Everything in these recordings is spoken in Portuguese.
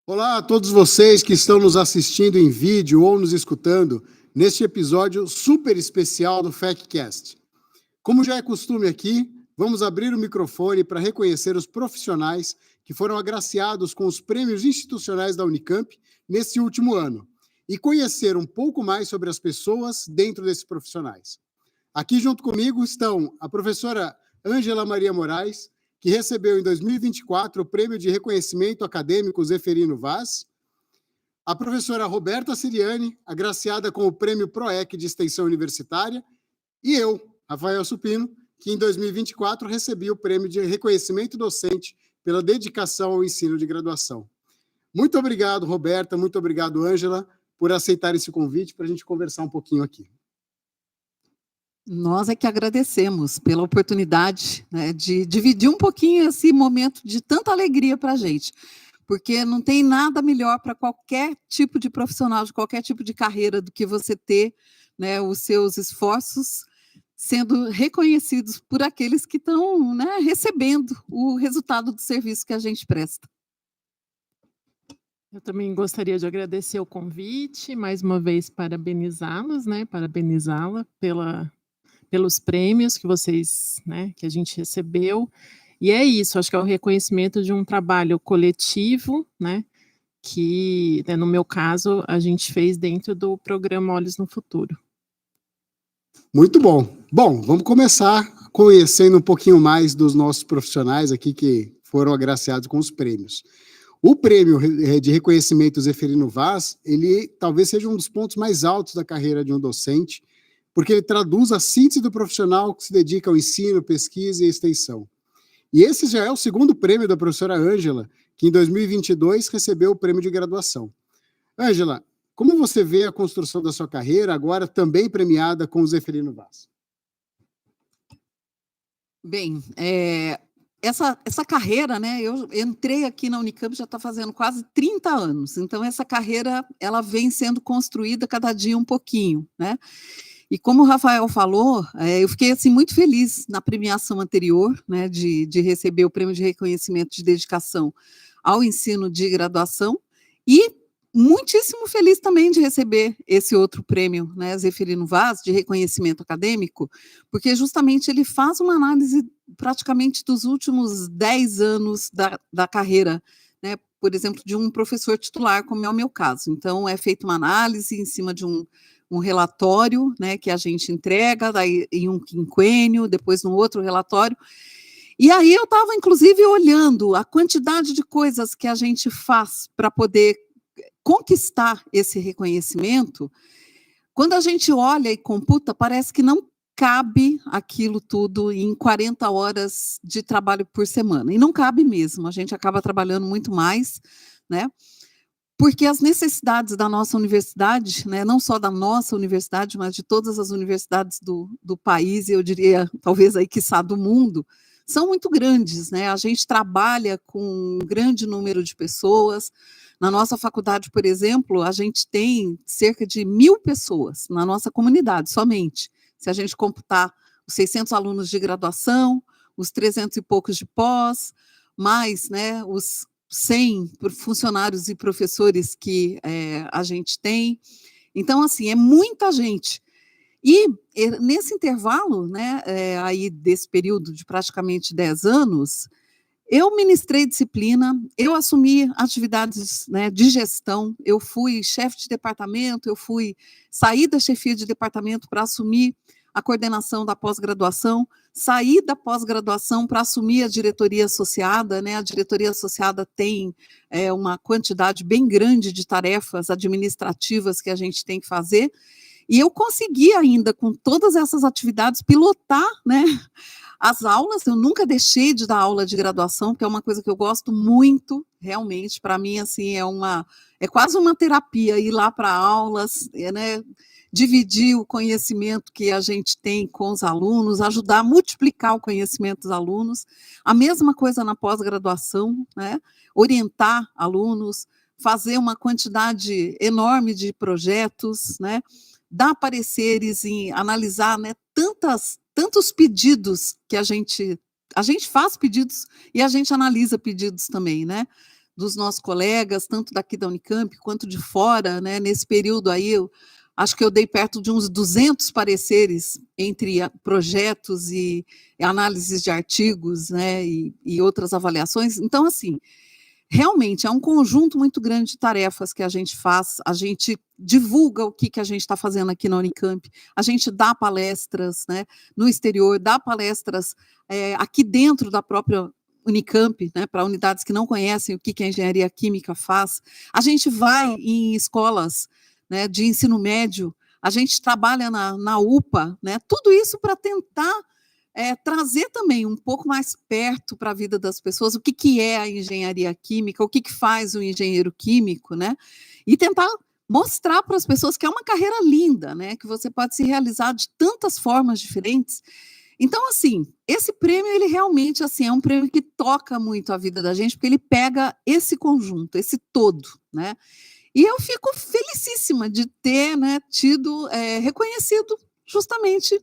Olá a todos vocês que estão nos assistindo em vídeo ou nos escutando neste episódio super especial do FAQcast. Como já é costume aqui, vamos abrir o microfone para reconhecer os profissionais que foram agraciados com os prêmios institucionais da Unicamp neste último ano e conhecer um pouco mais sobre as pessoas dentro desses profissionais. Aqui junto comigo estão a professora Ângela Maria Moraes, que recebeu em 2024 o Prêmio de Reconhecimento Acadêmico Zeferino Vaz, a professora Roberta Siriani, agraciada com o Prêmio PROEC de Extensão Universitária, e eu, Rafael Supino, que em 2024 recebi o Prêmio de Reconhecimento Docente pela dedicação ao ensino de graduação. Muito obrigado, Roberta, muito obrigado, Ângela, por aceitar esse convite para a gente conversar um pouquinho aqui. Nós é que agradecemos pela oportunidade, né, de dividir um pouquinho esse momento de tanta alegria para a gente, porque não tem nada melhor para qualquer tipo de profissional, de qualquer tipo de carreira, do que você ter, né, os seus esforços sendo reconhecidos por aqueles que estão, né, recebendo o resultado do serviço que a gente presta. Eu também gostaria de agradecer o convite, mais uma vez parabenizá-los, né, parabenizá-la pelos prêmios que vocês, né, que a gente recebeu. E é isso, acho que é o reconhecimento de um trabalho coletivo, né, que, né, no meu caso, a gente fez dentro do programa Olhos no Futuro. Muito bom. Bom, vamos começar conhecendo um pouquinho mais dos nossos profissionais aqui que foram agraciados com os prêmios. O prêmio de reconhecimento Zeferino Vaz, ele talvez seja um dos pontos mais altos da carreira de um docente, porque ele traduz a síntese do profissional que se dedica ao ensino, pesquisa e extensão. E esse já é o segundo prêmio da professora Ângela, que em 2022 recebeu o prêmio de graduação. Ângela, como você vê a construção da sua carreira, agora também premiada com o Zeferino Vaz? Bem, essa carreira, né, eu entrei aqui na Unicamp já está fazendo quase 30 anos, então essa carreira, ela vem sendo construída cada dia um pouquinho, né? E como o Rafael falou, eu fiquei assim, muito feliz na premiação anterior, né, de receber o Prêmio de Reconhecimento de Dedicação ao Ensino de Graduação, e muitíssimo feliz também de receber esse outro prêmio, né, Zeferino Vaz, de reconhecimento acadêmico, porque justamente ele faz uma análise praticamente dos últimos 10 anos da carreira, né, por exemplo, de um professor titular, como é o meu caso. Então, é feita uma análise em cima de um relatório, né, que a gente entrega, daí em um quinquênio, depois num outro relatório. E aí eu estava, inclusive, olhando a quantidade de coisas que a gente faz para poder conquistar esse reconhecimento. Quando a gente olha e computa, parece que não cabe aquilo tudo em 40 horas de trabalho por semana. E não cabe mesmo, a gente acaba trabalhando muito mais, né? Porque as necessidades da nossa universidade, né, não só da nossa universidade, mas de todas as universidades do país, e eu diria, talvez aí, quiçá, do mundo, são muito grandes, né? A gente trabalha com um grande número de pessoas. Na nossa faculdade, por exemplo, a gente tem cerca de 1.000 pessoas na nossa comunidade, somente. Se a gente computar os 600 alunos de graduação, os 300 e poucos de pós, mais, né, os 100 funcionários e professores que a gente tem. Então, assim, é muita gente. E nesse intervalo, né, aí desse período de praticamente 10 anos, eu ministrei disciplina, eu assumi atividades, né, de gestão, eu fui chefe de departamento, saí da chefia de departamento para assumir a coordenação da pós-graduação, saí da pós-graduação para assumir a diretoria associada, né? A diretoria associada tem uma quantidade bem grande de tarefas administrativas que a gente tem que fazer, e eu consegui ainda, com todas essas atividades, pilotar, né, as aulas. Eu nunca deixei de dar aula de graduação, porque é uma coisa que eu gosto muito, realmente. Para mim, assim, é quase uma terapia ir lá para aulas, né, dividir o conhecimento que a gente tem com os alunos, ajudar a multiplicar o conhecimento dos alunos. A mesma coisa na pós-graduação, né, orientar alunos, fazer uma quantidade enorme de projetos, né, dar pareceres, analisar, né, tantos pedidos que a gente faz pedidos e a gente analisa pedidos também, né? dos nossos colegas, tanto daqui da Unicamp quanto de fora, né? Nesse período aí, eu acho que eu dei perto de uns 200 pareceres entre projetos e análises de artigos, né? E outras avaliações. Então, assim, realmente é um conjunto muito grande de tarefas que a gente faz, a gente divulga o que a gente está fazendo aqui na Unicamp, a gente dá palestras, né, no exterior, dá palestras aqui dentro da própria Unicamp, né, para unidades que não conhecem o que a engenharia química faz, a gente vai em escolas, né, de ensino médio, a gente trabalha na UPA, né, tudo isso para tentar trazer também um pouco mais perto para a vida das pessoas o que é a engenharia química, o que faz o engenheiro químico, né? E tentar mostrar para as pessoas que é uma carreira linda, né? Que você pode se realizar de tantas formas diferentes. Então, assim, esse prêmio, ele realmente, assim, é um prêmio que toca muito a vida da gente, porque ele pega esse conjunto, esse todo, né? E eu fico felicíssima de ter, né, tido reconhecido justamente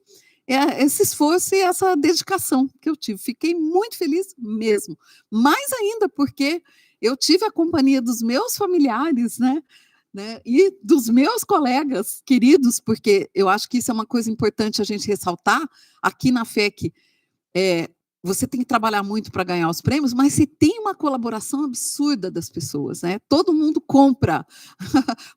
esse esforço e essa dedicação que eu tive. Fiquei muito feliz mesmo. Mais ainda porque eu tive a companhia dos meus familiares, né, e dos meus colegas queridos, porque eu acho que isso é uma coisa importante a gente ressaltar. Aqui na FEC, você tem que trabalhar muito para ganhar os prêmios, mas você tem uma colaboração absurda das pessoas, né? Todo mundo compra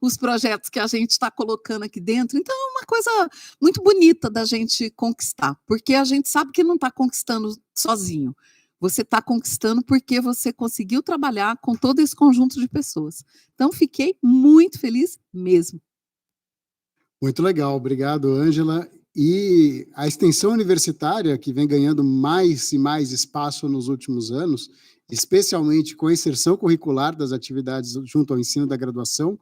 os projetos que a gente está colocando aqui dentro, então é uma coisa muito bonita da gente conquistar, porque a gente sabe que não está conquistando sozinho, você está conquistando porque você conseguiu trabalhar com todo esse conjunto de pessoas. Então, fiquei muito feliz mesmo. Muito legal, obrigado, Ângela. E a extensão universitária, que vem ganhando mais e mais espaço nos últimos anos, especialmente com a inserção curricular das atividades junto ao ensino da graduação,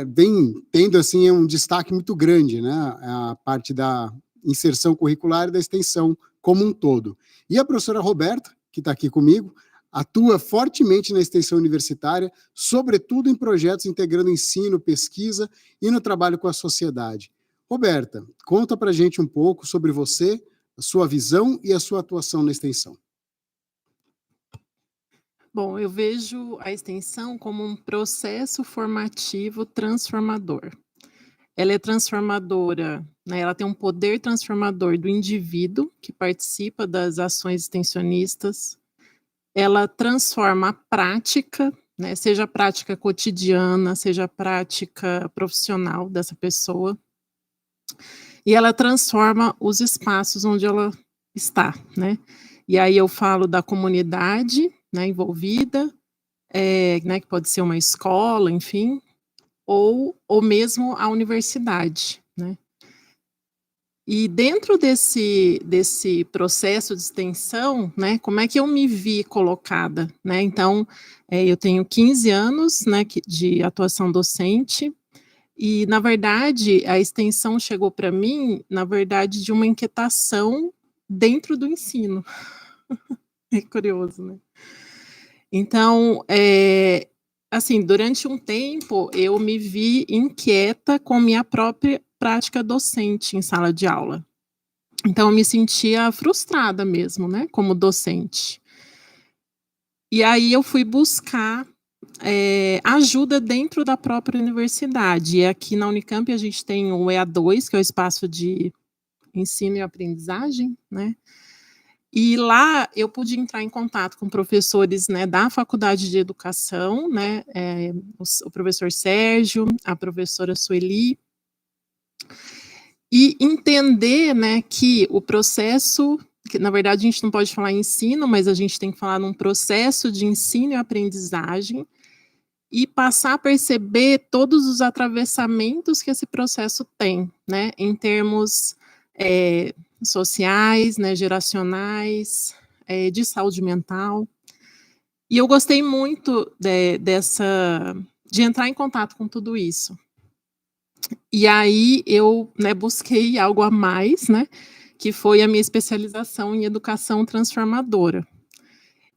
vem tendo assim um destaque muito grande, né? A parte da inserção curricular e da extensão como um todo. E a professora Roberta, que está aqui comigo, atua fortemente na extensão universitária, sobretudo em projetos integrando ensino, pesquisa e no trabalho com a sociedade. Roberta, conta para a gente um pouco sobre você, a sua visão e a sua atuação na extensão. Bom, eu vejo a extensão como um processo formativo transformador. Ela é transformadora, né? Ela tem um poder transformador do indivíduo que participa das ações extensionistas. Ela transforma a prática, né? Seja a prática cotidiana, seja a prática profissional dessa pessoa. E ela transforma os espaços onde ela está, né? E aí eu falo da comunidade, né, envolvida, né, que pode ser uma escola, enfim, ou mesmo a universidade, né? E dentro desse processo de extensão, né, como é que eu me vi colocada, né? Então, eu tenho 15 anos, né, de atuação docente, e, na verdade, a extensão chegou para mim, na verdade, de uma inquietação dentro do ensino. É curioso, né? Então, assim, durante um tempo, eu me vi inquieta com minha própria prática docente em sala de aula. Então, eu me sentia frustrada mesmo, né, como docente. E aí eu fui buscar ajuda dentro da própria universidade. E aqui na Unicamp a gente tem o EA2, que é o espaço de ensino e aprendizagem, né? E lá eu pude entrar em contato com professores, né, da Faculdade de Educação, né, o professor Sérgio, a professora Sueli, e entender, né, que o processo, que na verdade a gente não pode falar em ensino, mas a gente tem que falar num processo de ensino e aprendizagem, e passar a perceber todos os atravessamentos que esse processo tem, né, em termos sociais, né, geracionais, de saúde mental. E eu gostei muito de entrar em contato com tudo isso. E aí eu, né, busquei algo a mais, né, que foi a minha especialização em educação transformadora.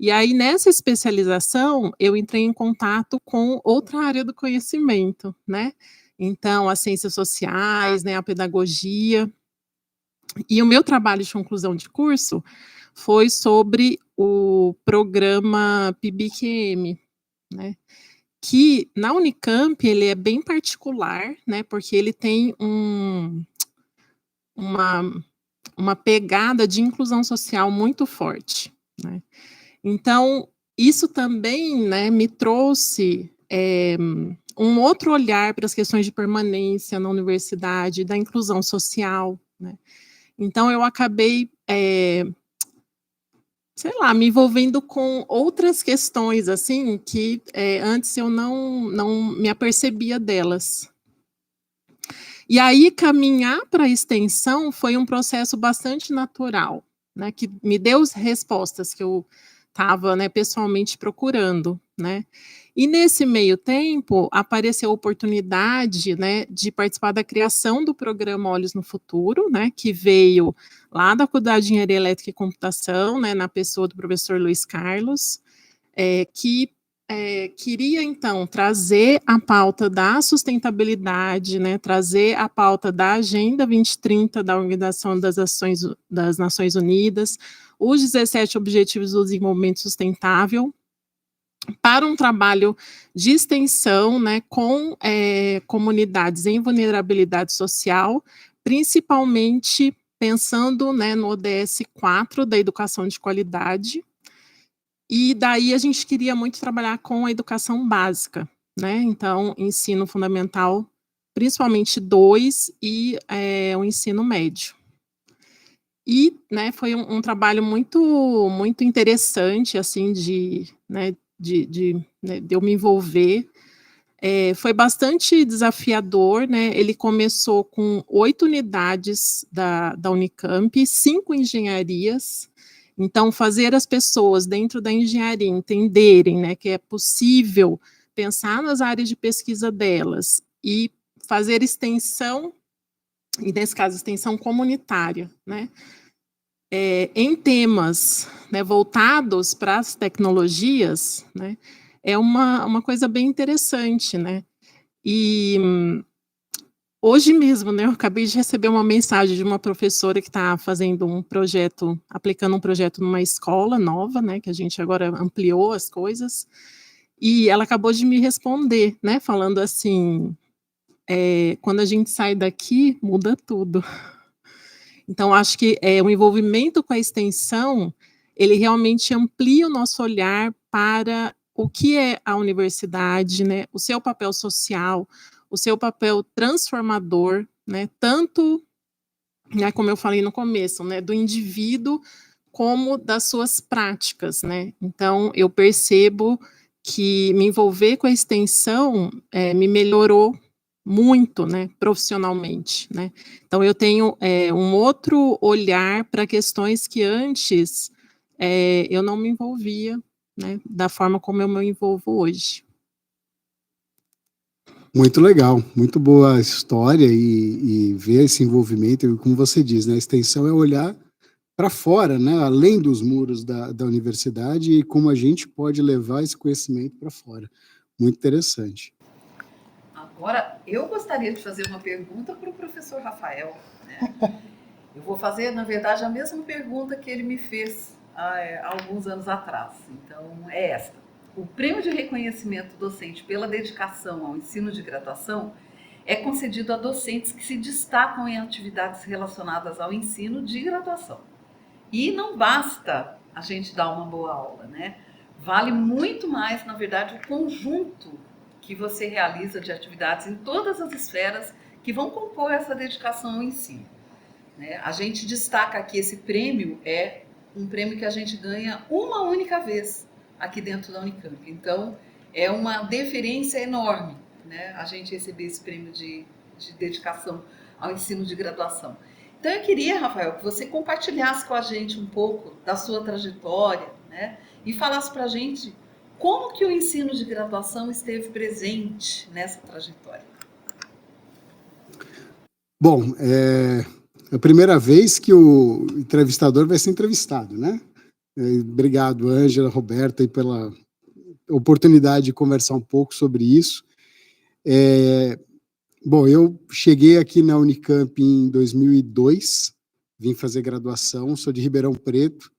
E aí, nessa especialização, eu entrei em contato com outra área do conhecimento, né? Então, as ciências sociais, né, a pedagogia. E o meu trabalho de conclusão de curso foi sobre o programa PIBIC-EM, né? Que na Unicamp ele é bem particular, né? Porque ele tem uma pegada de inclusão social muito forte, né? Então, isso também, né, me trouxe um outro olhar para as questões de permanência na universidade, da inclusão social, né? Então, eu acabei, sei lá, me envolvendo com outras questões, assim, que antes eu não me apercebia delas. E aí, caminhar para a extensão foi um processo bastante natural, né, que me deu as respostas que eu estava, né, pessoalmente procurando, né. E nesse meio tempo, apareceu a oportunidade, né, de participar da criação do programa Olhos no Futuro, né, que veio lá da Faculdade de Engenharia Elétrica e Computação, né, na pessoa do professor Luiz Carlos, que queria, então, trazer a pauta da sustentabilidade, né, trazer a pauta da Agenda 2030 da Organização das Nações Unidas, os 17 Objetivos do Desenvolvimento Sustentável, para um trabalho de extensão, né, com comunidades em vulnerabilidade social, principalmente pensando, né, no ODS 4 da educação de qualidade. E daí a gente queria muito trabalhar com a educação básica, né? Então, ensino fundamental, principalmente 2, e o ensino médio. E, né, foi um trabalho muito interessante, assim, né, de eu me envolver. Foi bastante desafiador, né? Ele começou com 8 unidades da Unicamp, 5 engenharias. Então, fazer as pessoas dentro da engenharia entenderem, né, que é possível pensar nas áreas de pesquisa delas e fazer extensão, e nesse caso, extensão comunitária, né, em temas, né, voltados para as tecnologias, né, é uma coisa bem interessante, né. E hoje mesmo, né, eu acabei de receber uma mensagem de uma professora que está fazendo um projeto, aplicando um projeto numa escola nova, né, que a gente agora ampliou as coisas, e ela acabou de me responder, né, falando assim, quando a gente sai daqui, muda tudo. Então, acho que o envolvimento com a extensão, ele realmente amplia o nosso olhar para o que é a universidade, né, o seu papel social, o seu papel transformador, né, tanto, né, como eu falei no começo, né, do indivíduo como das suas práticas, né. Então, eu percebo que me envolver com a extensão, me melhorou muito, né, profissionalmente, né. Então eu tenho, um outro olhar para questões que antes, eu não me envolvia, né, da forma como eu me envolvo hoje. Muito legal, muito boa a história e ver esse envolvimento, e como você diz, né, a extensão é olhar para fora, né, além dos muros da universidade, e como a gente pode levar esse conhecimento para fora. Muito interessante. Agora, eu gostaria de fazer uma pergunta para o professor Rafael, né? Eu vou fazer, na verdade, a mesma pergunta que ele me fez há alguns anos atrás. Então, é esta. O prêmio de reconhecimento docente pela dedicação ao ensino de graduação é concedido a docentes que se destacam em atividades relacionadas ao ensino de graduação. E não basta a gente dar uma boa aula, né? Vale muito mais, na verdade, o conjunto que você realiza de atividades em todas as esferas que vão compor essa dedicação ao ensino, né? A gente destaca que esse prêmio é um prêmio que a gente ganha uma única vez aqui dentro da Unicamp. Então, é uma deferência enorme, né, a gente receber esse prêmio de dedicação ao ensino de graduação. Então, eu queria, Rafael, que você compartilhasse com a gente um pouco da sua trajetória, né, e falasse para a gente como que o ensino de graduação esteve presente nessa trajetória. Bom, é a primeira vez que o entrevistador vai ser entrevistado, né? Obrigado, Ângela, Roberta, aí pela oportunidade de conversar um pouco sobre isso. Bom, eu cheguei aqui na Unicamp em 2002, vim fazer graduação, sou de Ribeirão Preto,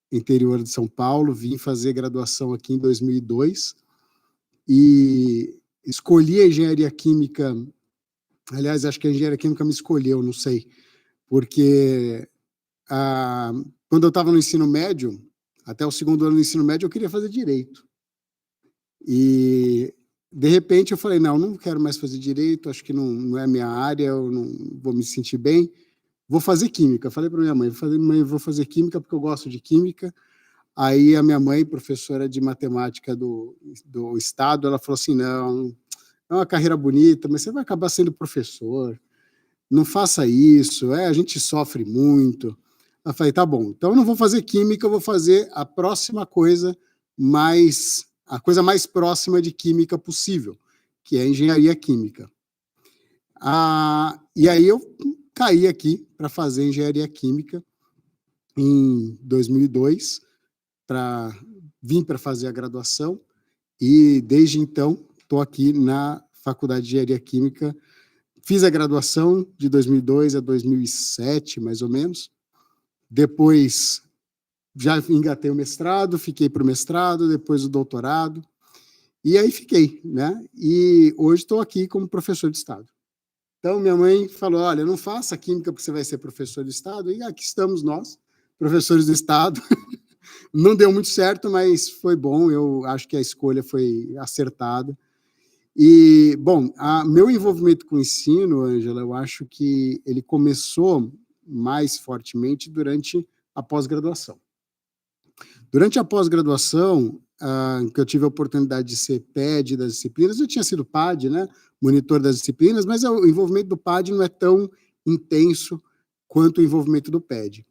interior de São Paulo, vim fazer graduação aqui em 2002, e escolhi a engenharia química. Aliás, acho que a engenharia química me escolheu, não sei, porque quando eu estava no ensino médio, até o segundo ano do ensino médio, eu queria fazer direito. E, de repente, eu falei, não quero mais fazer direito, acho que não é a minha área, eu não vou me sentir bem, vou fazer química. Eu falei para minha mãe, vou fazer química porque eu gosto de química. Aí a minha mãe, professora de matemática do estado, ela falou assim, não, é uma carreira bonita, mas você vai acabar sendo professor, não faça isso, a gente sofre muito. Eu falei, tá bom, então eu não vou fazer química, eu vou fazer a próxima coisa, a coisa mais próxima de química possível, que é engenharia química. E aí eu caí aqui para fazer engenharia química em 2002, vim para fazer a graduação, e desde então estou aqui na Faculdade de Engenharia Química. Fiz a graduação de 2002 a 2007, mais ou menos. Depois já engatei o mestrado, fiquei para o mestrado, depois o doutorado, e aí fiquei, né? E hoje estou aqui como professor de Estado. Então, minha mãe falou, olha, não faça química porque você vai ser professor de Estado, e aqui estamos nós, professores de Estado. Não deu muito certo, mas foi bom, eu acho que a escolha foi acertada. E, bom, meu envolvimento com o ensino, Ângela, eu acho que ele começou mais fortemente durante a pós-graduação. Durante a pós-graduação, que eu tive a oportunidade de ser PED das disciplinas, eu tinha sido PAD, né, monitor das disciplinas, mas o envolvimento do PAD não é tão intenso quanto o envolvimento do PED.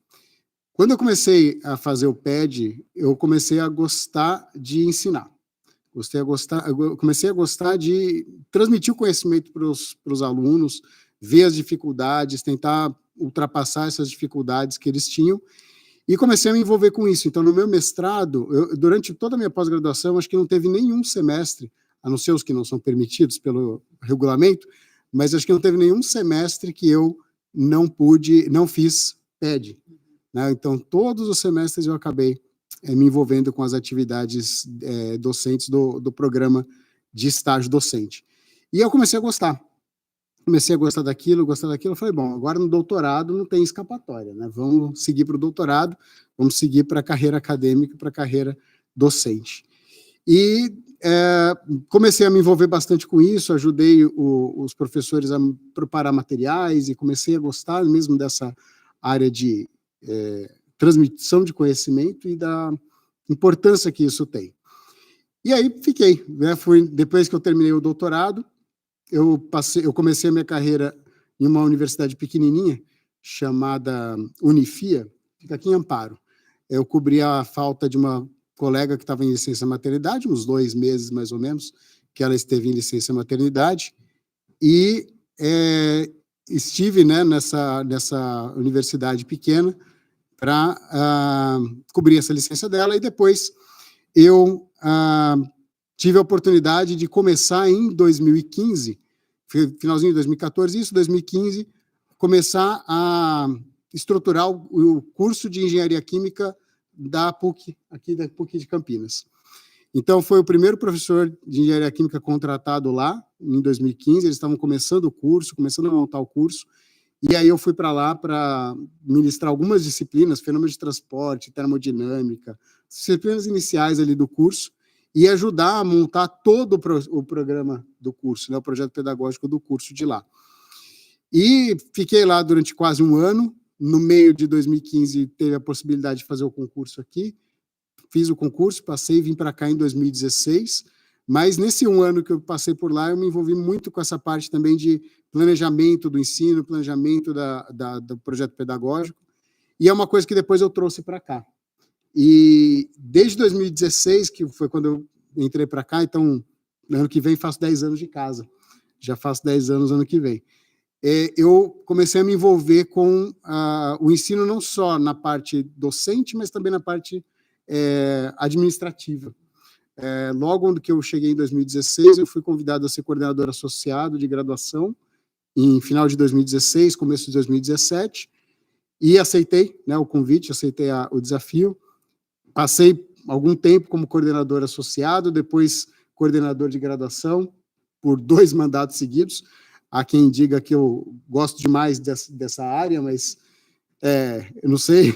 Quando eu comecei a fazer o PED, eu comecei a gostar de ensinar. Comecei a gostar de transmitir o conhecimento para os alunos, ver as dificuldades, tentar ultrapassar essas dificuldades que eles tinham, e comecei a me envolver com isso. Então, no meu mestrado, durante toda a minha pós-graduação, acho que não teve nenhum semestre, a não ser os que não são permitidos pelo regulamento, mas acho que não teve nenhum semestre que eu não fiz PED. Né? Então, todos os semestres eu acabei me envolvendo com as atividades docentes do programa de estágio docente. E eu comecei a gostar. Daquilo, eu falei, bom, agora no doutorado não tem escapatória, né? Vamos seguir para o doutorado, vamos seguir para a carreira acadêmica, para a carreira docente. E comecei a me envolver bastante com isso, ajudei os professores a preparar materiais e comecei a gostar mesmo dessa área de transmissão de conhecimento e da importância que isso tem. E aí fiquei, né? Depois que eu terminei o doutorado, eu comecei a minha carreira em uma universidade pequenininha, chamada Unifia, fica aqui em Amparo. Eu cobri a falta de uma colega que estava em licença maternidade, uns 2 meses mais ou menos, que ela esteve em licença maternidade, e estive, né, nessa universidade pequena para cobrir essa licença dela, e depois eu tive a oportunidade de começar em 2015, finalzinho de 2014, isso, 2015, começar a estruturar o curso de Engenharia Química da PUC, aqui da PUC de Campinas. Então, foi o primeiro professor de Engenharia Química contratado lá, em 2015, eles estavam começando o curso, começando a montar o curso, e aí eu fui para lá para ministrar algumas disciplinas, fenômenos de transporte, termodinâmica, disciplinas iniciais ali do curso, e ajudar a montar todo o programa do curso, né, o projeto pedagógico do curso de lá. E fiquei lá durante quase um ano. No meio de 2015, teve a possibilidade de fazer o concurso aqui. Fiz o concurso, passei e vim para cá em 2016. Mas nesse um ano que eu passei por lá, eu me envolvi muito com essa parte também de planejamento do ensino, planejamento do projeto pedagógico. E é uma coisa que depois eu trouxe para cá. E desde 2016, que foi quando eu entrei para cá, então, ano que vem faço 10 anos de casa. Já faço 10 anos ano que vem. Eu comecei a me envolver com o ensino não só na parte docente, mas também na parte administrativa. Logo quando eu cheguei em 2016, eu fui convidado a ser coordenador associado de graduação, em final de 2016, começo de 2017, e aceitei, né, o convite, aceitei o desafio. Passei algum tempo como coordenador associado, depois coordenador de graduação por 2 mandatos seguidos. Há quem diga que eu gosto demais dessa área, mas eu não sei,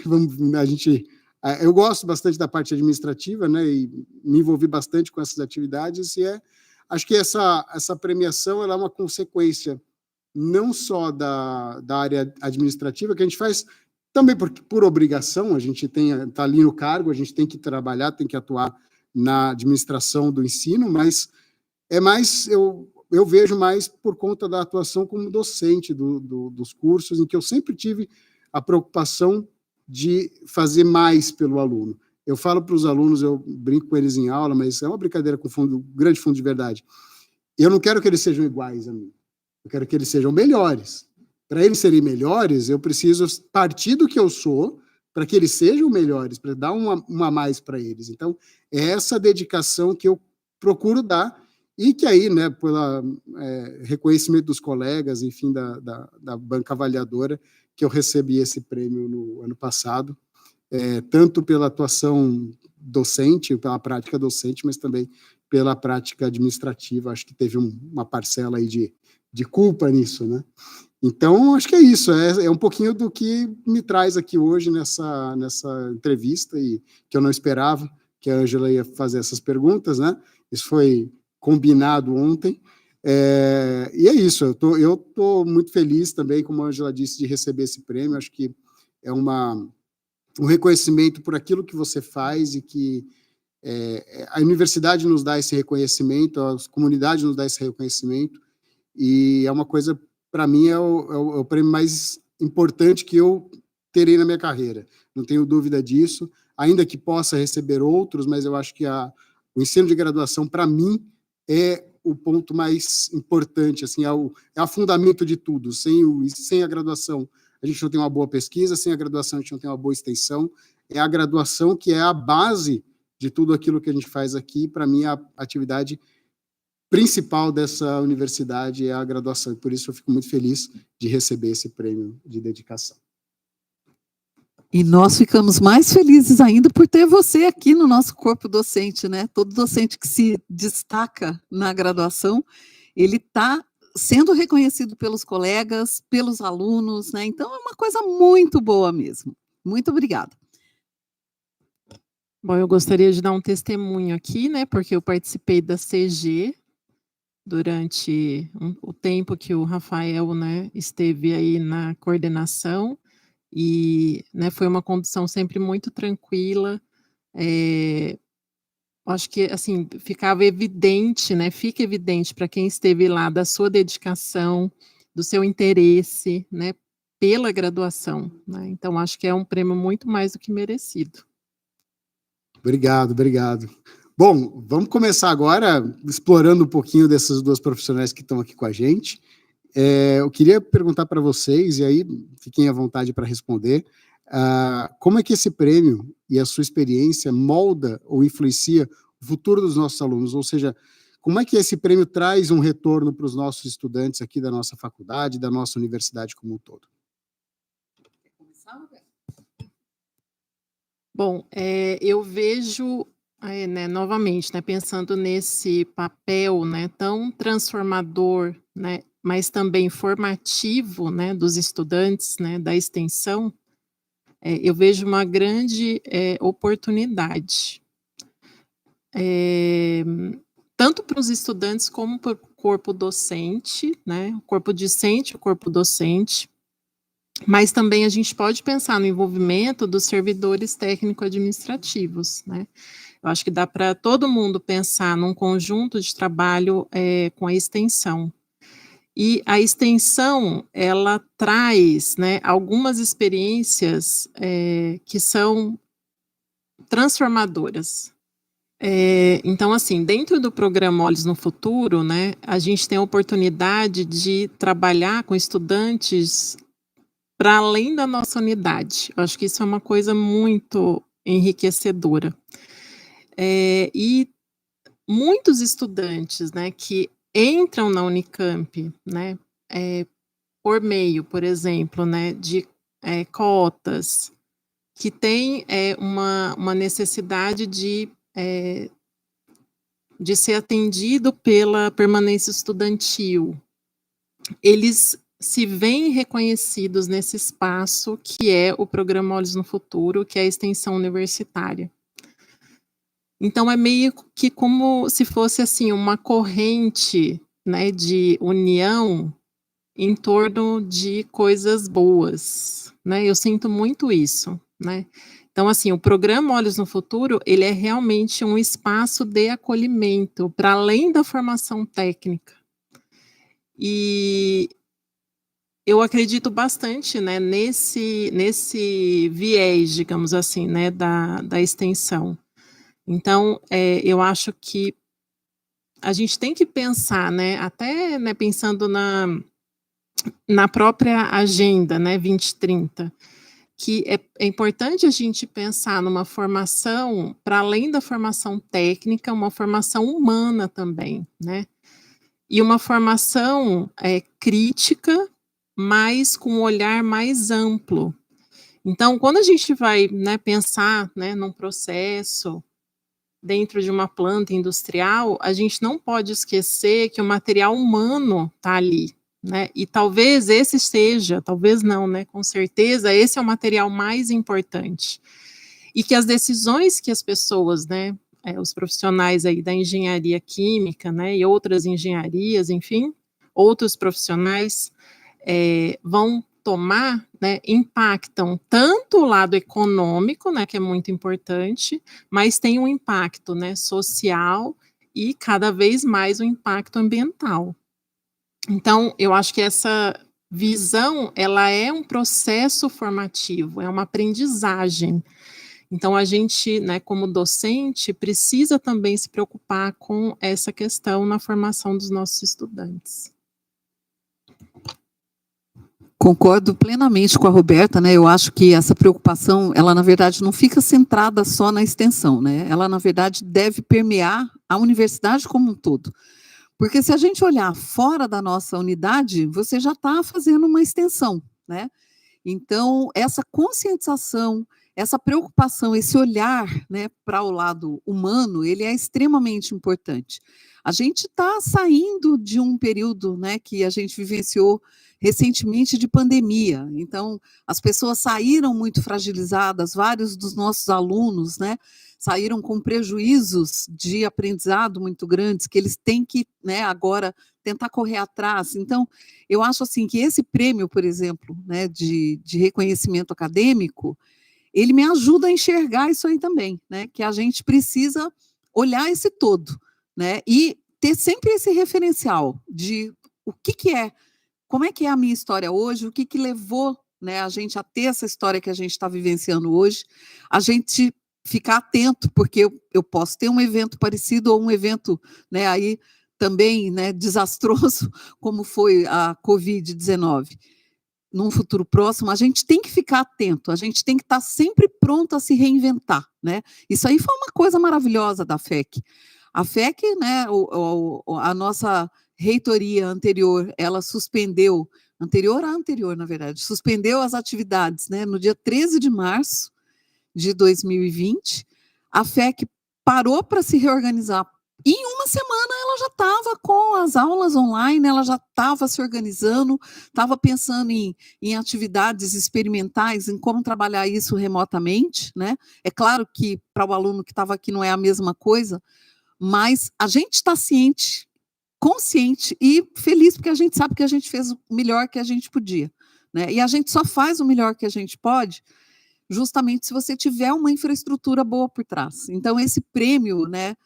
eu gosto bastante da parte administrativa, né, e me envolvi bastante com essas atividades, e acho que essa premiação ela é uma consequência não só da área administrativa, que a gente faz também por obrigação, a gente está ali no cargo, a gente tem que trabalhar, tem que atuar na administração do ensino, mas eu vejo mais por conta da atuação como docente dos cursos, em que eu sempre tive a preocupação de fazer mais pelo aluno. Eu falo para os alunos, eu brinco com eles em aula, mas é uma brincadeira com grande fundo de verdade. Eu não quero que eles sejam iguais a mim, eu quero que eles sejam melhores. Para eles serem melhores, eu preciso partir do que eu sou, para que eles sejam melhores, para dar uma a mais para eles. Então, é essa dedicação que eu procuro dar, e que aí, né, pelo reconhecimento dos colegas, enfim, da banca avaliadora, que eu recebi esse prêmio no ano passado, tanto pela atuação docente, pela prática docente, mas também pela prática administrativa. Acho que teve uma parcela aí de culpa nisso, né? Então, acho que é isso, é um pouquinho do que me traz aqui hoje nessa entrevista, e que eu não esperava que a Ângela ia fazer essas perguntas, né? Isso foi combinado ontem, e é isso, eu estou muito feliz também, como a Ângela disse, de receber esse prêmio. Acho que é um reconhecimento por aquilo que você faz, e que a universidade nos dá esse reconhecimento, a comunidade nos dá esse reconhecimento, e é uma coisa, para mim, é o prêmio mais importante que eu terei na minha carreira, não tenho dúvida disso, ainda que possa receber outros, mas eu acho que o ensino de graduação, para mim, é o ponto mais importante, assim, é o fundamento de tudo. Sem a graduação, a gente não tem uma boa pesquisa, sem a graduação, a gente não tem uma boa extensão, é a graduação que é a base de tudo aquilo que a gente faz aqui. Para mim, a atividade principal dessa universidade é a graduação, e por isso eu fico muito feliz de receber esse prêmio de dedicação. E nós ficamos mais felizes ainda por ter você aqui no nosso corpo docente, né? Todo docente que se destaca na graduação, ele está sendo reconhecido pelos colegas, pelos alunos, né? Então, é uma coisa muito boa mesmo. Muito obrigada. Bom, eu gostaria de dar um testemunho aqui, né? Porque eu participei da CG durante o tempo que o Rafael, né, esteve aí na coordenação, e, né, foi uma condução sempre muito tranquila. Acho que, assim, ficava evidente, né, fica evidente para quem esteve lá da sua dedicação, do seu interesse, né, pela graduação, né? Então, acho que é um prêmio muito mais do que merecido. Obrigado. Bom, vamos começar agora explorando um pouquinho dessas 2 profissionais que estão aqui com a gente. Eu queria perguntar para vocês, e aí fiquem à vontade para responder, como é que esse prêmio e a sua experiência molda ou influencia o futuro dos nossos alunos? Ou seja, como é que esse prêmio traz um retorno para os nossos estudantes aqui da nossa faculdade, da nossa universidade como um todo? Bom, eu vejo, né, novamente, né, pensando nesse papel, né, tão transformador, né, mas também formativo, né, dos estudantes, né, da extensão, eu vejo uma grande oportunidade, tanto para os estudantes como para o corpo docente, né, o corpo discente, o corpo docente, mas também a gente pode pensar no envolvimento dos servidores técnico-administrativos, né? Eu acho que dá para todo mundo pensar num conjunto de trabalho com a extensão. E a extensão, ela traz, né, algumas experiências que são transformadoras. Então, assim, dentro do programa Olhos no Futuro, né, a gente tem a oportunidade de trabalhar com estudantes para além da nossa unidade. Eu acho que isso é uma coisa muito enriquecedora. E muitos estudantes, né, que entram na Unicamp, né, por meio, por exemplo, né, de cotas, que tem uma necessidade de de ser atendido pela permanência estudantil, eles se veem reconhecidos nesse espaço que é o programa Olhos no Futuro, que é a extensão universitária. Então, é meio que como se fosse assim, uma corrente, né, de união em torno de coisas boas, né? Eu sinto muito isso, né? Então, assim, o programa Olhos no Futuro, ele é realmente um espaço de acolhimento, para além da formação técnica. E eu acredito bastante, né, nesse viés, digamos assim, né, da extensão. Então, eu acho que a gente tem que pensar, né, até, né, pensando na própria agenda, né, 2030, que é importante a gente pensar numa formação, para além da formação técnica, uma formação humana também, né, e uma formação crítica, mas com um olhar mais amplo. Então, quando a gente vai, né, pensar, né, num processo dentro de uma planta industrial, a gente não pode esquecer que o material humano está ali, né? E talvez esse seja, talvez não, né? Com certeza, esse é o material mais importante. E que as decisões que as pessoas, né, os profissionais aí da engenharia química, né, e outras engenharias, enfim, outros profissionais vão tomar, né, impactam tanto o lado econômico, né, que é muito importante, mas tem um impacto, né, social e cada vez mais um impacto ambiental. Então, eu acho que essa visão, ela é um processo formativo, é uma aprendizagem. Então, a gente, né, como docente, precisa também se preocupar com essa questão na formação dos nossos estudantes. Concordo plenamente com a Roberta, né? Eu acho que essa preocupação, ela na verdade não fica centrada só na extensão, né? Ela na verdade deve permear a universidade como um todo. Porque se a gente olhar fora da nossa unidade, você já está fazendo uma extensão, né? Então, essa conscientização, essa preocupação, esse olhar, né, para o lado humano, ele é extremamente importante. A gente está saindo de um período, né, que a gente vivenciou recentemente de pandemia. Então, as pessoas saíram muito fragilizadas, vários dos nossos alunos, né, saíram com prejuízos de aprendizado muito grandes, que eles têm que, né, agora tentar correr atrás. Então, eu acho assim que esse prêmio, por exemplo, né, de reconhecimento acadêmico, ele me ajuda a enxergar isso aí também, né, que a gente precisa olhar esse todo, né, e ter sempre esse referencial de o que é, como é que é a minha história hoje, o que levou, né, a gente a ter essa história que a gente está vivenciando hoje, a gente ficar atento, porque eu posso ter um evento parecido ou um evento, né, aí também, né, desastroso, como foi a Covid-19. Num futuro próximo, a gente tem que ficar atento, a gente tem que estar sempre pronto a se reinventar, né? Isso aí foi uma coisa maravilhosa da FEC. A FEC, né, a nossa reitoria anterior, ela suspendeu, anterior à anterior, na verdade, suspendeu as atividades, né, no dia 13 de março de 2020, a FEC parou para se reorganizar. Em uma semana ela já estava com as aulas online, ela já estava se organizando, estava pensando em atividades experimentais, em como trabalhar isso remotamente, né? É claro que para o aluno que estava aqui não é a mesma coisa, mas a gente está ciente, consciente e feliz, porque a gente sabe que a gente fez o melhor que a gente podia, né? E a gente só faz o melhor que a gente pode justamente se você tiver uma infraestrutura boa por trás. Então, esse prêmio, né,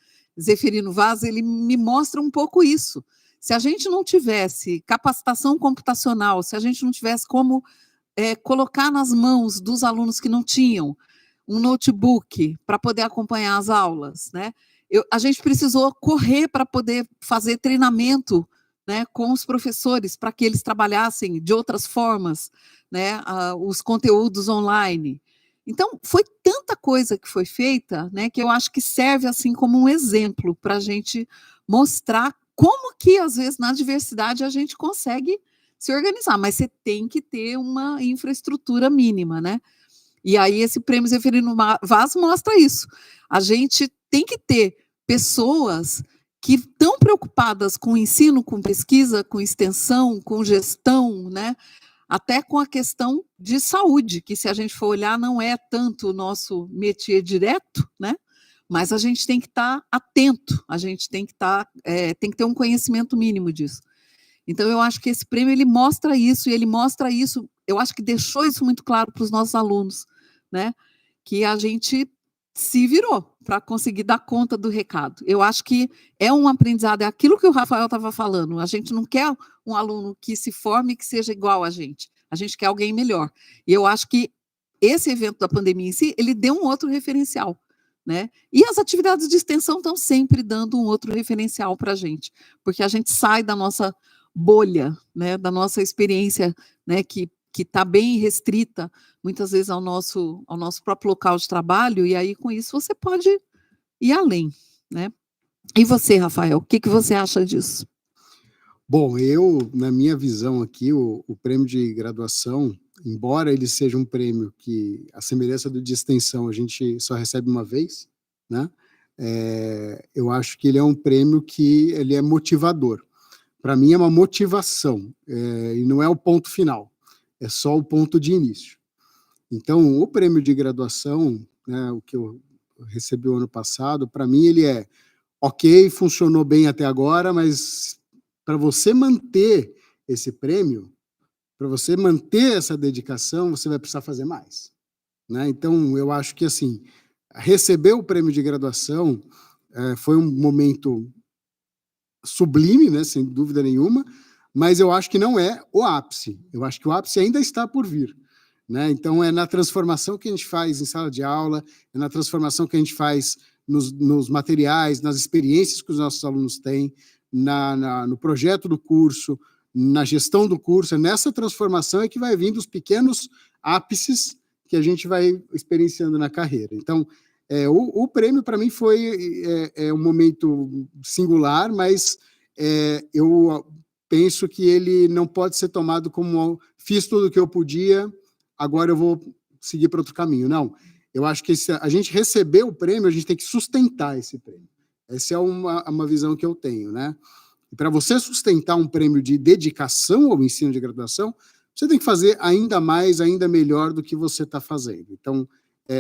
Zeferino Vaz, ele me mostra um pouco isso. Se a gente não tivesse capacitação computacional, se a gente não tivesse como colocar nas mãos dos alunos que não tinham um notebook para poder acompanhar as aulas, né, a gente precisou correr para poder fazer treinamento, né, com os professores, para que eles trabalhassem de outras formas, né, os conteúdos online. Então, foi tanta coisa que foi feita, né, que eu acho que serve assim como um exemplo para a gente mostrar como que, às vezes, na diversidade a gente consegue se organizar, mas você tem que ter uma infraestrutura mínima, né? E aí esse prêmio Zeferino Vaz mostra isso. A gente tem que ter pessoas que estão preocupadas com o ensino, com pesquisa, com extensão, com gestão, né? Até com a questão de saúde, que se a gente for olhar, não é tanto o nosso métier direto, né? Mas a gente tem que estar atento, a gente tem que tem que ter um conhecimento mínimo disso. Então, eu acho que esse prêmio, ele mostra isso, eu acho que deixou isso muito claro para os nossos alunos, né? Que a gente se virou para conseguir dar conta do recado. Eu acho que é um aprendizado, é aquilo que o Rafael estava falando, a gente não quer um aluno que se forme e que seja igual a gente quer alguém melhor. E eu acho que esse evento da pandemia em si, ele deu um outro referencial, né? E as atividades de extensão estão sempre dando um outro referencial para a gente, porque a gente sai da nossa bolha, né, da nossa experiência, né, que está bem restrita, muitas vezes, ao nosso próprio local de trabalho, e aí, com isso, você pode ir além, né? E você, Rafael, o que você acha disso? Bom, eu, na minha visão aqui, o prêmio de graduação, embora ele seja um prêmio que, a semelhança do de extensão, a gente só recebe uma vez, né? Eu acho que ele é um prêmio que ele é motivador. Para mim, é uma motivação, e não é o ponto final. É só o ponto de início. Então, o prêmio de graduação, né, o que eu recebi o ano passado, para mim ele é ok, funcionou bem até agora, mas para você manter esse prêmio, para você manter essa dedicação, você vai precisar fazer mais, né? Então, eu acho que, assim, receber o prêmio de graduação foi um momento sublime, né, sem dúvida nenhuma, mas eu acho que não é o ápice. Eu acho que o ápice ainda está por vir, né? Então, é na transformação que a gente faz em sala de aula, é na transformação que a gente faz nos materiais, nas experiências que os nossos alunos têm, no projeto do curso, na gestão do curso. É nessa transformação que vai vindo os pequenos ápices que a gente vai experienciando na carreira. Então, o prêmio, para mim, foi um momento singular, mas eu penso que ele não pode ser tomado como fiz tudo o que eu podia, agora eu vou seguir para outro caminho. Não, eu acho que se a gente receber o prêmio, a gente tem que sustentar esse prêmio. Essa é uma visão que eu tenho, né? E para você sustentar um prêmio de dedicação ao ensino de graduação, você tem que fazer ainda mais, ainda melhor do que você está fazendo. Então,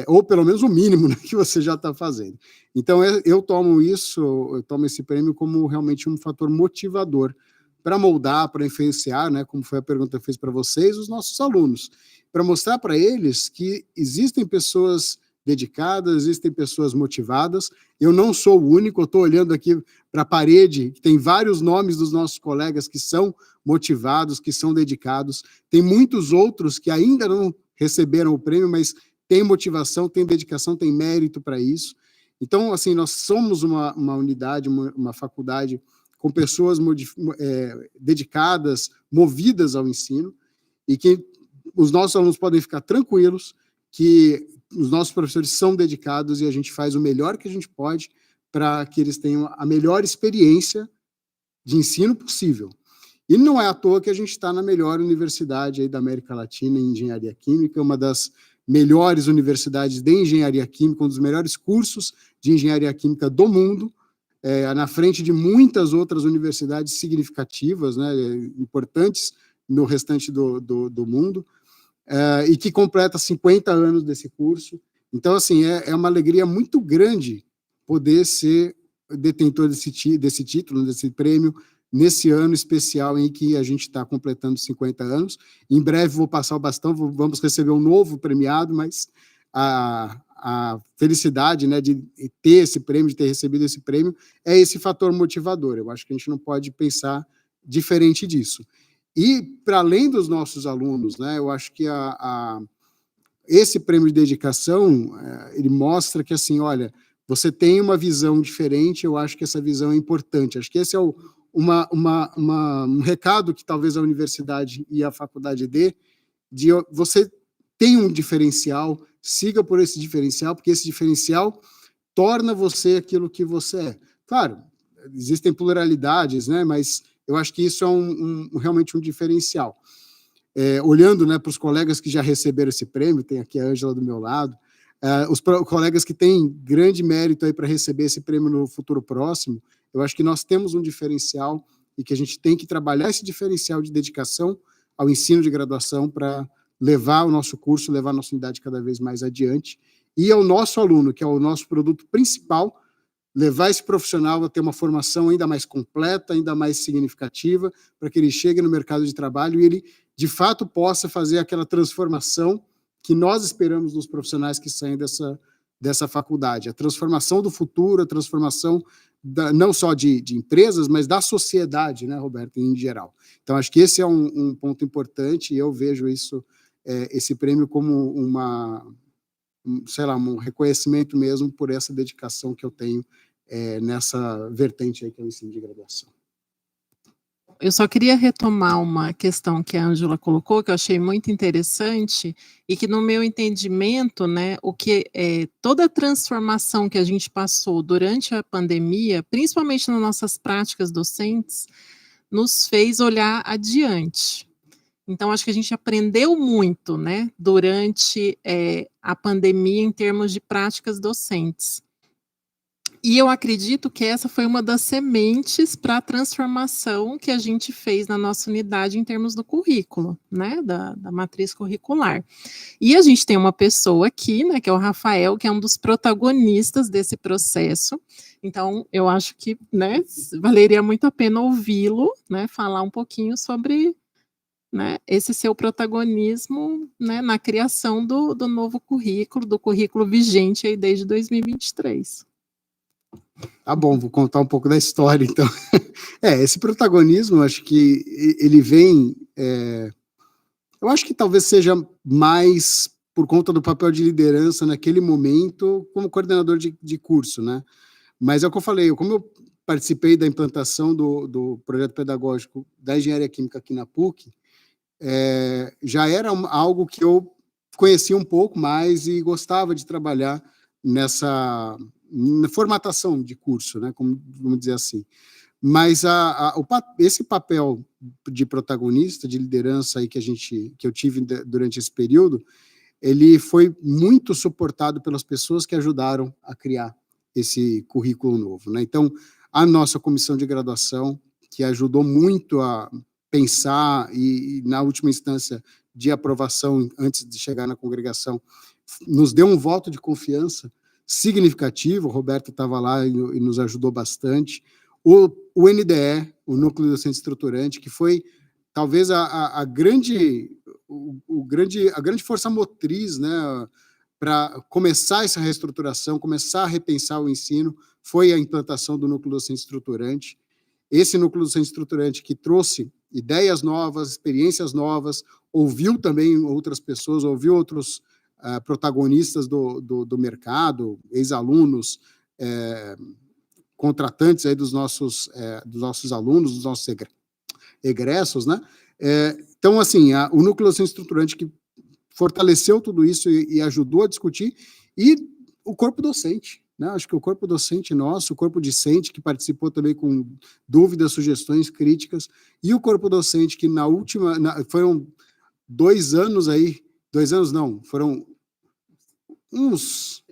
ou pelo menos o mínimo, né, que você já está fazendo. Então, eu tomo esse prêmio como realmente um fator motivador para moldar, para influenciar, né, como foi a pergunta que eu fiz para vocês, os nossos alunos, para mostrar para eles que existem pessoas dedicadas, existem pessoas motivadas. Eu não sou o único, eu estou olhando aqui para a parede, que tem vários nomes dos nossos colegas que são motivados, que são dedicados. Tem muitos outros que ainda não receberam o prêmio, mas têm motivação, têm dedicação, têm mérito para isso. Então, assim, nós somos uma unidade, uma faculdade com pessoas dedicadas, movidas ao ensino, e que os nossos alunos podem ficar tranquilos que os nossos professores são dedicados e a gente faz o melhor que a gente pode para que eles tenham a melhor experiência de ensino possível. E não é à toa que a gente está na melhor universidade aí da América Latina em engenharia química, uma das melhores universidades de engenharia química, um dos melhores cursos de engenharia química do mundo, na frente de muitas outras universidades significativas, né, importantes no restante do mundo, e que completa 50 anos desse curso. Então, assim, é uma alegria muito grande poder ser detentor desse título, desse prêmio, nesse ano especial em que a gente está completando 50 anos. Em breve vou passar o bastão, vamos receber um novo premiado, mas a felicidade, né, de ter esse prêmio, de ter recebido esse prêmio, é esse fator motivador. Eu acho que a gente não pode pensar diferente disso. E, para além dos nossos alunos, né, eu acho que esse prêmio de dedicação, ele mostra que, assim, olha, você tem uma visão diferente, eu acho que essa visão é importante. Acho que esse é um recado que talvez a universidade e a faculdade dê, de você tem um diferencial, siga por esse diferencial, porque esse diferencial torna você aquilo que você é. Claro, existem pluralidades, né, mas eu acho que isso é realmente um diferencial. Olhando, né, para os colegas que já receberam esse prêmio, tem aqui a Ângela do meu lado, os colegas que têm grande mérito aí para receber esse prêmio no futuro próximo, eu acho que nós temos um diferencial e que a gente tem que trabalhar esse diferencial de dedicação ao ensino de graduação para levar o nosso curso, levar a nossa unidade cada vez mais adiante, e ao nosso aluno, que é o nosso produto principal, levar esse profissional a ter uma formação ainda mais completa, ainda mais significativa, para que ele chegue no mercado de trabalho e ele, de fato, possa fazer aquela transformação que nós esperamos dos profissionais que saem dessa faculdade, a transformação do futuro, a transformação não só de empresas, mas da sociedade, né, Roberto, em geral. Então, acho que esse é um ponto importante, e eu vejo isso, esse prêmio como um reconhecimento mesmo por essa dedicação que eu tenho nessa vertente aí que é o ensino de graduação. Eu só queria retomar uma questão que a Ângela colocou, que eu achei muito interessante, e que no meu entendimento, né, toda a transformação que a gente passou durante a pandemia, principalmente nas nossas práticas docentes, nos fez olhar adiante. Então, acho que a gente aprendeu muito, né, durante a pandemia em termos de práticas docentes. E eu acredito que essa foi uma das sementes para a transformação que a gente fez na nossa unidade em termos do currículo, né, da matriz curricular. E a gente tem uma pessoa aqui, né, que é o Rafael, que é um dos protagonistas desse processo. Então, eu acho que, né, valeria muito a pena ouvi-lo, né, falar um pouquinho sobre, né, esse seu protagonismo, né, na criação do novo currículo, do currículo vigente aí desde 2023. Tá bom, vou contar um pouco da história, então. Esse protagonismo, acho que ele vem, eu acho que talvez seja mais por conta do papel de liderança naquele momento como coordenador de curso, né? Mas é o que eu falei, como eu participei da implantação do projeto pedagógico da engenharia química aqui na PUC, já era algo que eu conhecia um pouco mais e gostava de trabalhar nessa formatação de curso, né, vamos dizer assim. Mas esse papel de protagonista, de liderança aí que eu tive durante esse período, ele foi muito suportado pelas pessoas que ajudaram a criar esse currículo novo, né? Então, a nossa comissão de graduação, que ajudou muito a pensar e na última instância de aprovação, antes de chegar na congregação, nos deu um voto de confiança significativo. O Roberto estava lá e nos ajudou bastante. O NDE, o Núcleo Docente Estruturante, que foi talvez a grande força motriz, né, para começar essa reestruturação, começar a repensar o ensino, foi a implantação do Núcleo Docente Estruturante. Esse Núcleo Docente Estruturante que trouxe ideias novas, experiências novas, ouviu também outras pessoas, ouviu outros protagonistas do mercado, ex-alunos, contratantes aí dos nossos alunos, dos nossos egressos, né? Então, assim, o Núcleo Docente Estruturante que fortaleceu tudo isso e ajudou a discutir, e o corpo docente, né? Acho que o corpo docente nosso, o corpo discente, que participou também com dúvidas, sugestões, críticas, e o corpo docente que foram 2 anos aí, 2 anos não, foram uns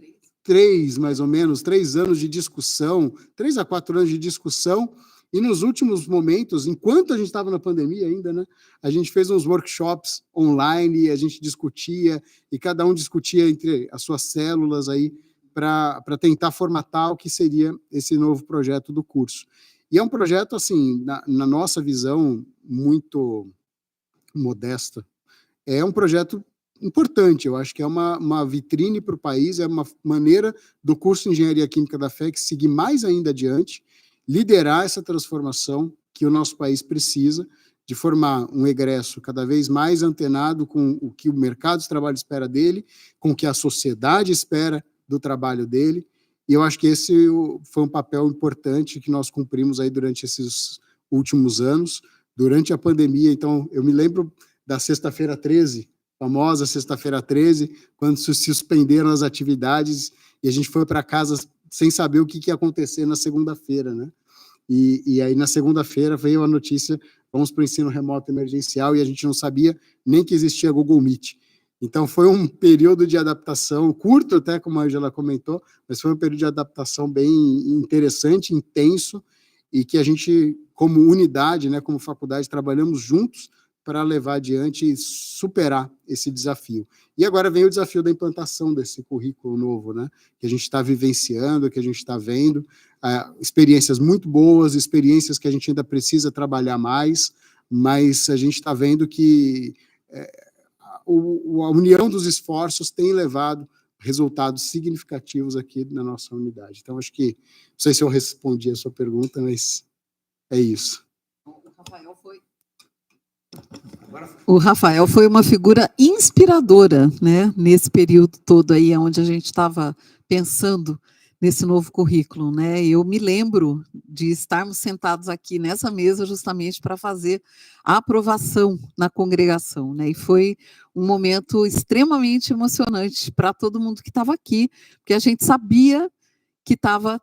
3, mais ou menos, 3 anos de discussão, 3 a 4 anos de discussão, e nos últimos momentos, enquanto a gente estava na pandemia ainda, né, a gente fez uns workshops online, a gente discutia, e cada um discutia entre as suas células aí, para tentar formatar o que seria esse novo projeto do curso. E é um projeto, assim, na nossa visão, muito modesta, é um projeto importante. Eu acho que é uma vitrine para o país, é uma maneira do curso de Engenharia Química da FEC seguir mais ainda adiante, liderar essa transformação que o nosso país precisa, de formar um egresso cada vez mais antenado com o que o mercado de trabalho espera dele, com o que a sociedade espera do trabalho dele, e eu acho que esse foi um papel importante que nós cumprimos aí durante esses últimos anos, durante a pandemia. Então, eu me lembro da sexta-feira 13, famosa sexta-feira 13, quando se suspenderam as atividades e a gente foi para casa sem saber o que ia acontecer na segunda-feira, né? E aí, na segunda-feira, veio a notícia, vamos para o ensino remoto emergencial, e a gente não sabia nem que existia Google Meet. Então, foi um período de adaptação, curto até, como a Ângela comentou, mas foi um período de adaptação bem interessante, intenso, e que a gente, como unidade, né, como faculdade, trabalhamos juntos para levar adiante e superar esse desafio. E agora vem o desafio da implantação desse currículo novo, né, que a gente está vivenciando, que a gente está vendo, experiências muito boas, experiências que a gente ainda precisa trabalhar mais, mas a gente está vendo que a união dos esforços tem levado resultados significativos aqui na nossa unidade. Então, acho que, não sei se eu respondi a sua pergunta, mas é isso. O Rafael foi uma figura inspiradora, né, nesse período todo aí, onde a gente estava pensando nesse novo currículo, né? Eu me lembro de estarmos sentados aqui nessa mesa justamente para fazer a aprovação na congregação, né? E foi um momento extremamente emocionante para todo mundo que estava aqui, porque a gente sabia que estava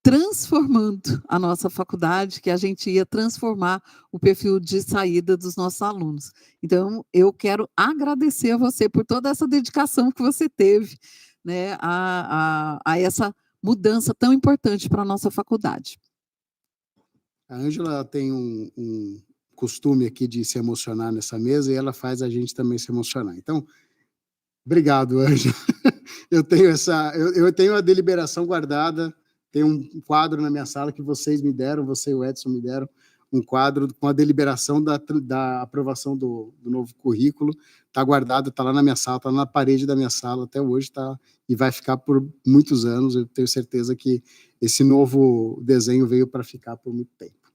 transformando a nossa faculdade, que a gente ia transformar o perfil de saída dos nossos alunos. Então, eu quero agradecer a você por toda essa dedicação que você teve, né, a essa mudança tão importante para a nossa faculdade. A Ângela tem um costume aqui de se emocionar nessa mesa e ela faz a gente também se emocionar. Então, obrigado, Ângela. Eu tenho a deliberação guardada, tem um quadro na minha sala que vocês me deram, você e o Edson me deram, um quadro com a deliberação da aprovação do novo currículo, está guardado, está lá na minha sala, está na parede da minha sala, até hoje está, e vai ficar por muitos anos, eu tenho certeza que esse novo desenho veio para ficar por muito tempo.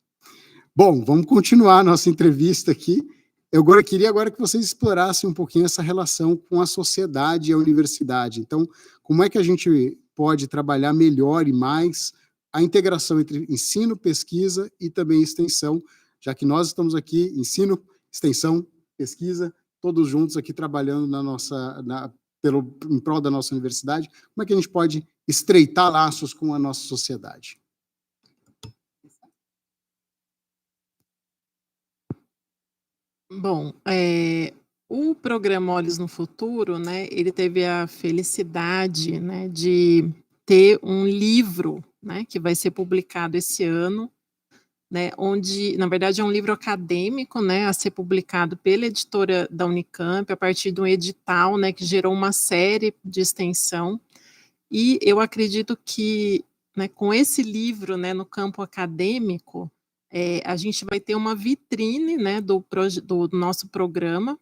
Bom, vamos continuar a nossa entrevista aqui. Eu queria que vocês explorassem um pouquinho essa relação com a sociedade e a universidade. Então, como é que a gente pode trabalhar melhor e mais a integração entre ensino, pesquisa e também extensão, já que nós estamos aqui, ensino, extensão, pesquisa, todos juntos aqui trabalhando em prol da nossa universidade. Como é que a gente pode estreitar laços com a nossa sociedade? Bom, o programa Olhos no Futuro, né, ele teve a felicidade, né, de ter um livro, né, que vai ser publicado esse ano, né, onde, na verdade, é um livro acadêmico, né, a ser publicado pela editora da Unicamp, a partir de um edital, né, que gerou uma série de extensão, e eu acredito que, né, com esse livro, né, no campo acadêmico, a gente vai ter uma vitrine, né, do nosso programa,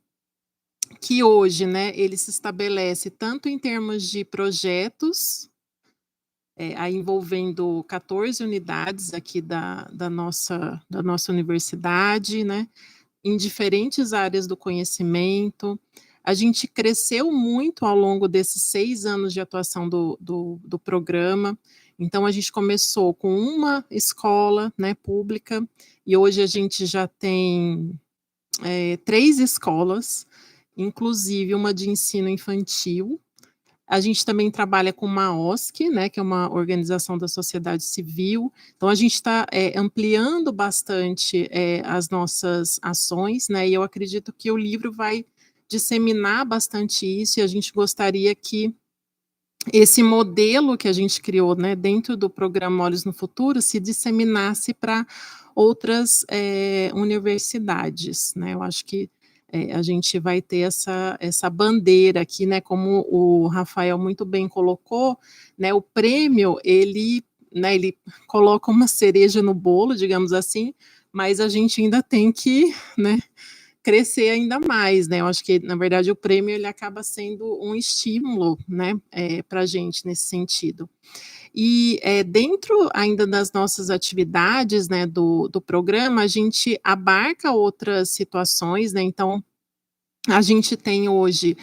que hoje, né, ele se estabelece tanto em termos de projetos, aí envolvendo 14 unidades aqui da nossa universidade, né, em diferentes áreas do conhecimento. A gente cresceu muito ao longo desses 6 anos de atuação do programa. Então, a gente começou com uma escola, né, pública, e hoje a gente já tem 3 escolas, inclusive uma de ensino infantil. A gente também trabalha com uma OSC, né, que é uma organização da sociedade civil. Então, a gente está ampliando bastante as nossas ações, né, e eu acredito que o livro vai disseminar bastante isso, e a gente gostaria que esse modelo que a gente criou, né, dentro do programa Olhos no Futuro se disseminasse para outras universidades, né. Eu acho que a gente vai ter essa bandeira aqui, né, como o Rafael muito bem colocou, né, o prêmio, ele coloca uma cereja no bolo, digamos assim, mas a gente ainda tem que, né, crescer ainda mais, né, eu acho que, na verdade, o prêmio, ele acaba sendo um estímulo, né, para a gente nesse sentido. E dentro ainda das nossas atividades, né, do programa, a gente abarca outras situações, né, então a gente tem hoje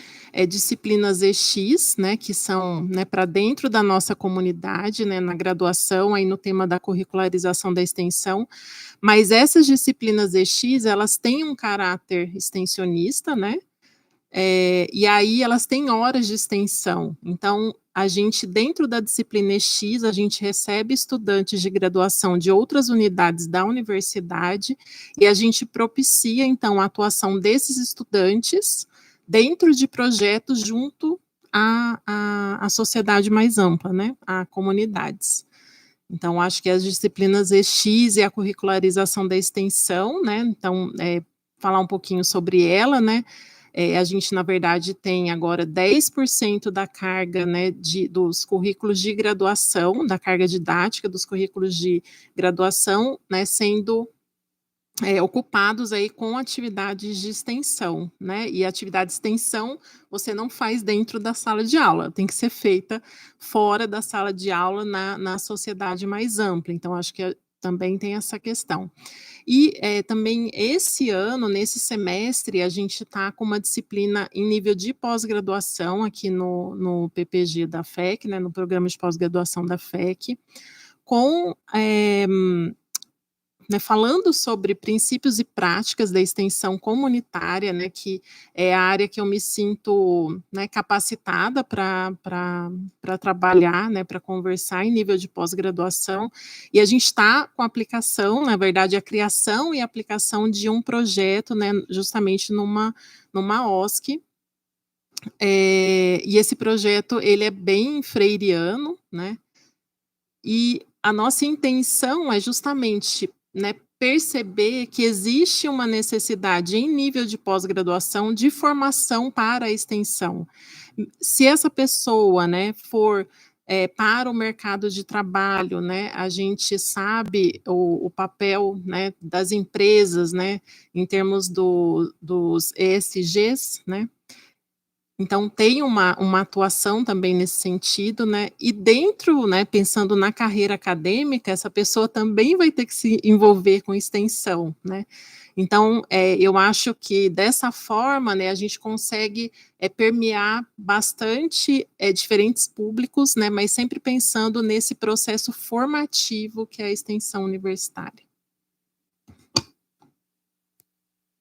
disciplinas EX, né, que são, né, para dentro da nossa comunidade, né, na graduação, aí no tema da curricularização da extensão, mas essas disciplinas EX, elas têm um caráter extensionista, né, e aí elas têm horas de extensão. Então, a gente, dentro da disciplina EX, a gente recebe estudantes de graduação de outras unidades da universidade e a gente propicia, então, a atuação desses estudantes dentro de projetos junto à sociedade mais ampla, né, a comunidades. Então, acho que as disciplinas EX e a curricularização da extensão, né? Então, falar um pouquinho sobre ela, né? A gente, na verdade, tem agora 10% da carga, né, dos currículos de graduação, da carga didática dos currículos de graduação, né, sendo ocupados aí com atividades de extensão, né? E atividade de extensão você não faz dentro da sala de aula, tem que ser feita fora da sala de aula na sociedade mais ampla. Então, acho que também tem essa questão. E também esse ano, nesse semestre, a gente está com uma disciplina em nível de pós-graduação aqui no PPG da FEC, né, no Programa de Pós-Graduação da FEC, com falando sobre princípios e práticas da extensão comunitária, né, que é a área que eu me sinto, né, capacitada para trabalhar, né, para conversar em nível de pós-graduação, e a gente está com a aplicação, na verdade, a criação e aplicação de um projeto, né, justamente numa OSC, e esse projeto, ele é bem freiriano, né, e a nossa intenção é justamente, né, perceber que existe uma necessidade em nível de pós-graduação de formação para a extensão. Se essa pessoa, né, for para o mercado de trabalho, né, a gente sabe o papel, né, das empresas, né, em termos dos ESGs, né. Então, tem uma atuação também nesse sentido, né, e dentro, né, pensando na carreira acadêmica, essa pessoa também vai ter que se envolver com extensão, né. Então, eu acho que dessa forma, né, a gente consegue permear bastante diferentes públicos, né, mas sempre pensando nesse processo formativo que é a extensão universitária.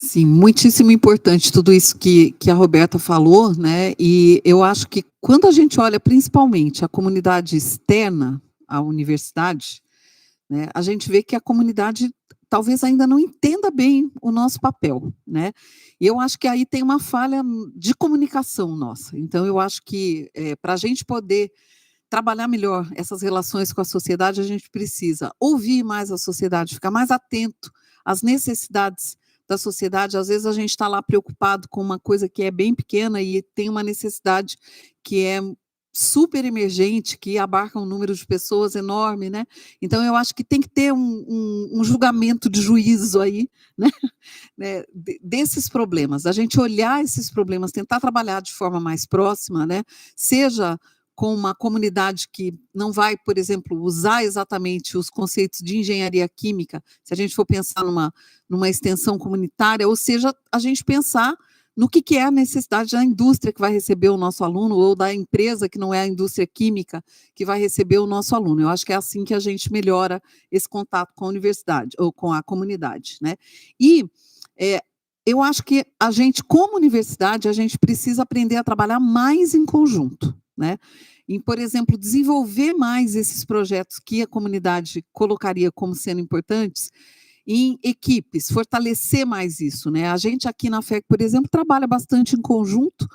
Sim, muitíssimo importante tudo isso que a Roberta falou, né? E eu acho que quando a gente olha principalmente a comunidade externa à universidade, né, a gente vê que a comunidade talvez ainda não entenda bem o nosso papel, né? E eu acho que aí tem uma falha de comunicação nossa. Então, eu acho que para a gente poder trabalhar melhor essas relações com a sociedade, a gente precisa ouvir mais a sociedade, ficar mais atento às necessidades da sociedade. Às vezes a gente está lá preocupado com uma coisa que é bem pequena e tem uma necessidade que é super emergente, que abarca um número de pessoas enorme, né? Então, eu acho que tem que ter um julgamento de juízo aí, né? Desses problemas, a gente olhar esses problemas, tentar trabalhar de forma mais próxima, né? Seja com uma comunidade que não vai, por exemplo, usar exatamente os conceitos de engenharia química, se a gente for pensar numa extensão comunitária, ou seja, a gente pensar no que é a necessidade da indústria que vai receber o nosso aluno, ou da empresa que não é a indústria química que vai receber o nosso aluno. Eu acho que é assim que a gente melhora esse contato com a universidade, ou com a comunidade, né? E eu acho que a gente, como universidade, a gente precisa aprender a trabalhar mais em conjunto, né? Em, por exemplo, desenvolver mais esses projetos que a comunidade colocaria como sendo importantes em equipes, fortalecer mais isso, né? A gente aqui na FEC, por exemplo, trabalha bastante em conjunto,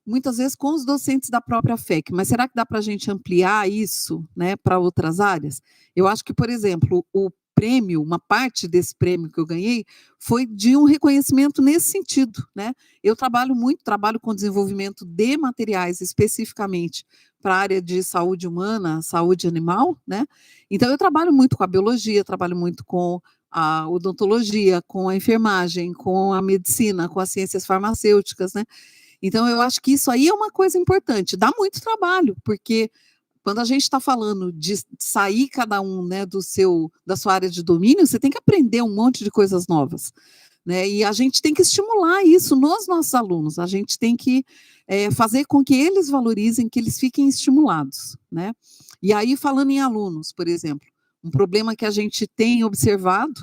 muitas vezes com os docentes da própria FEC, mas será que dá para a gente ampliar isso, né, para outras áreas? Eu acho que, por exemplo, o prêmio, uma parte desse prêmio que eu ganhei, foi de um reconhecimento nesse sentido, né? Eu trabalho com desenvolvimento de materiais, especificamente para a área de saúde humana, saúde animal, né? Então, eu trabalho muito com a biologia, trabalho muito com a odontologia, com a enfermagem, com a medicina, com as ciências farmacêuticas, né? Então, eu acho que isso aí é uma coisa importante. Dá muito trabalho, porque quando a gente está falando de sair cada um, né, da sua área de domínio, você tem que aprender um monte de coisas novas, né? E a gente tem que estimular isso nos nossos alunos, a gente tem que fazer com que eles valorizem, que eles fiquem estimulados, né? E aí, falando em alunos, por exemplo, um problema que a gente tem observado,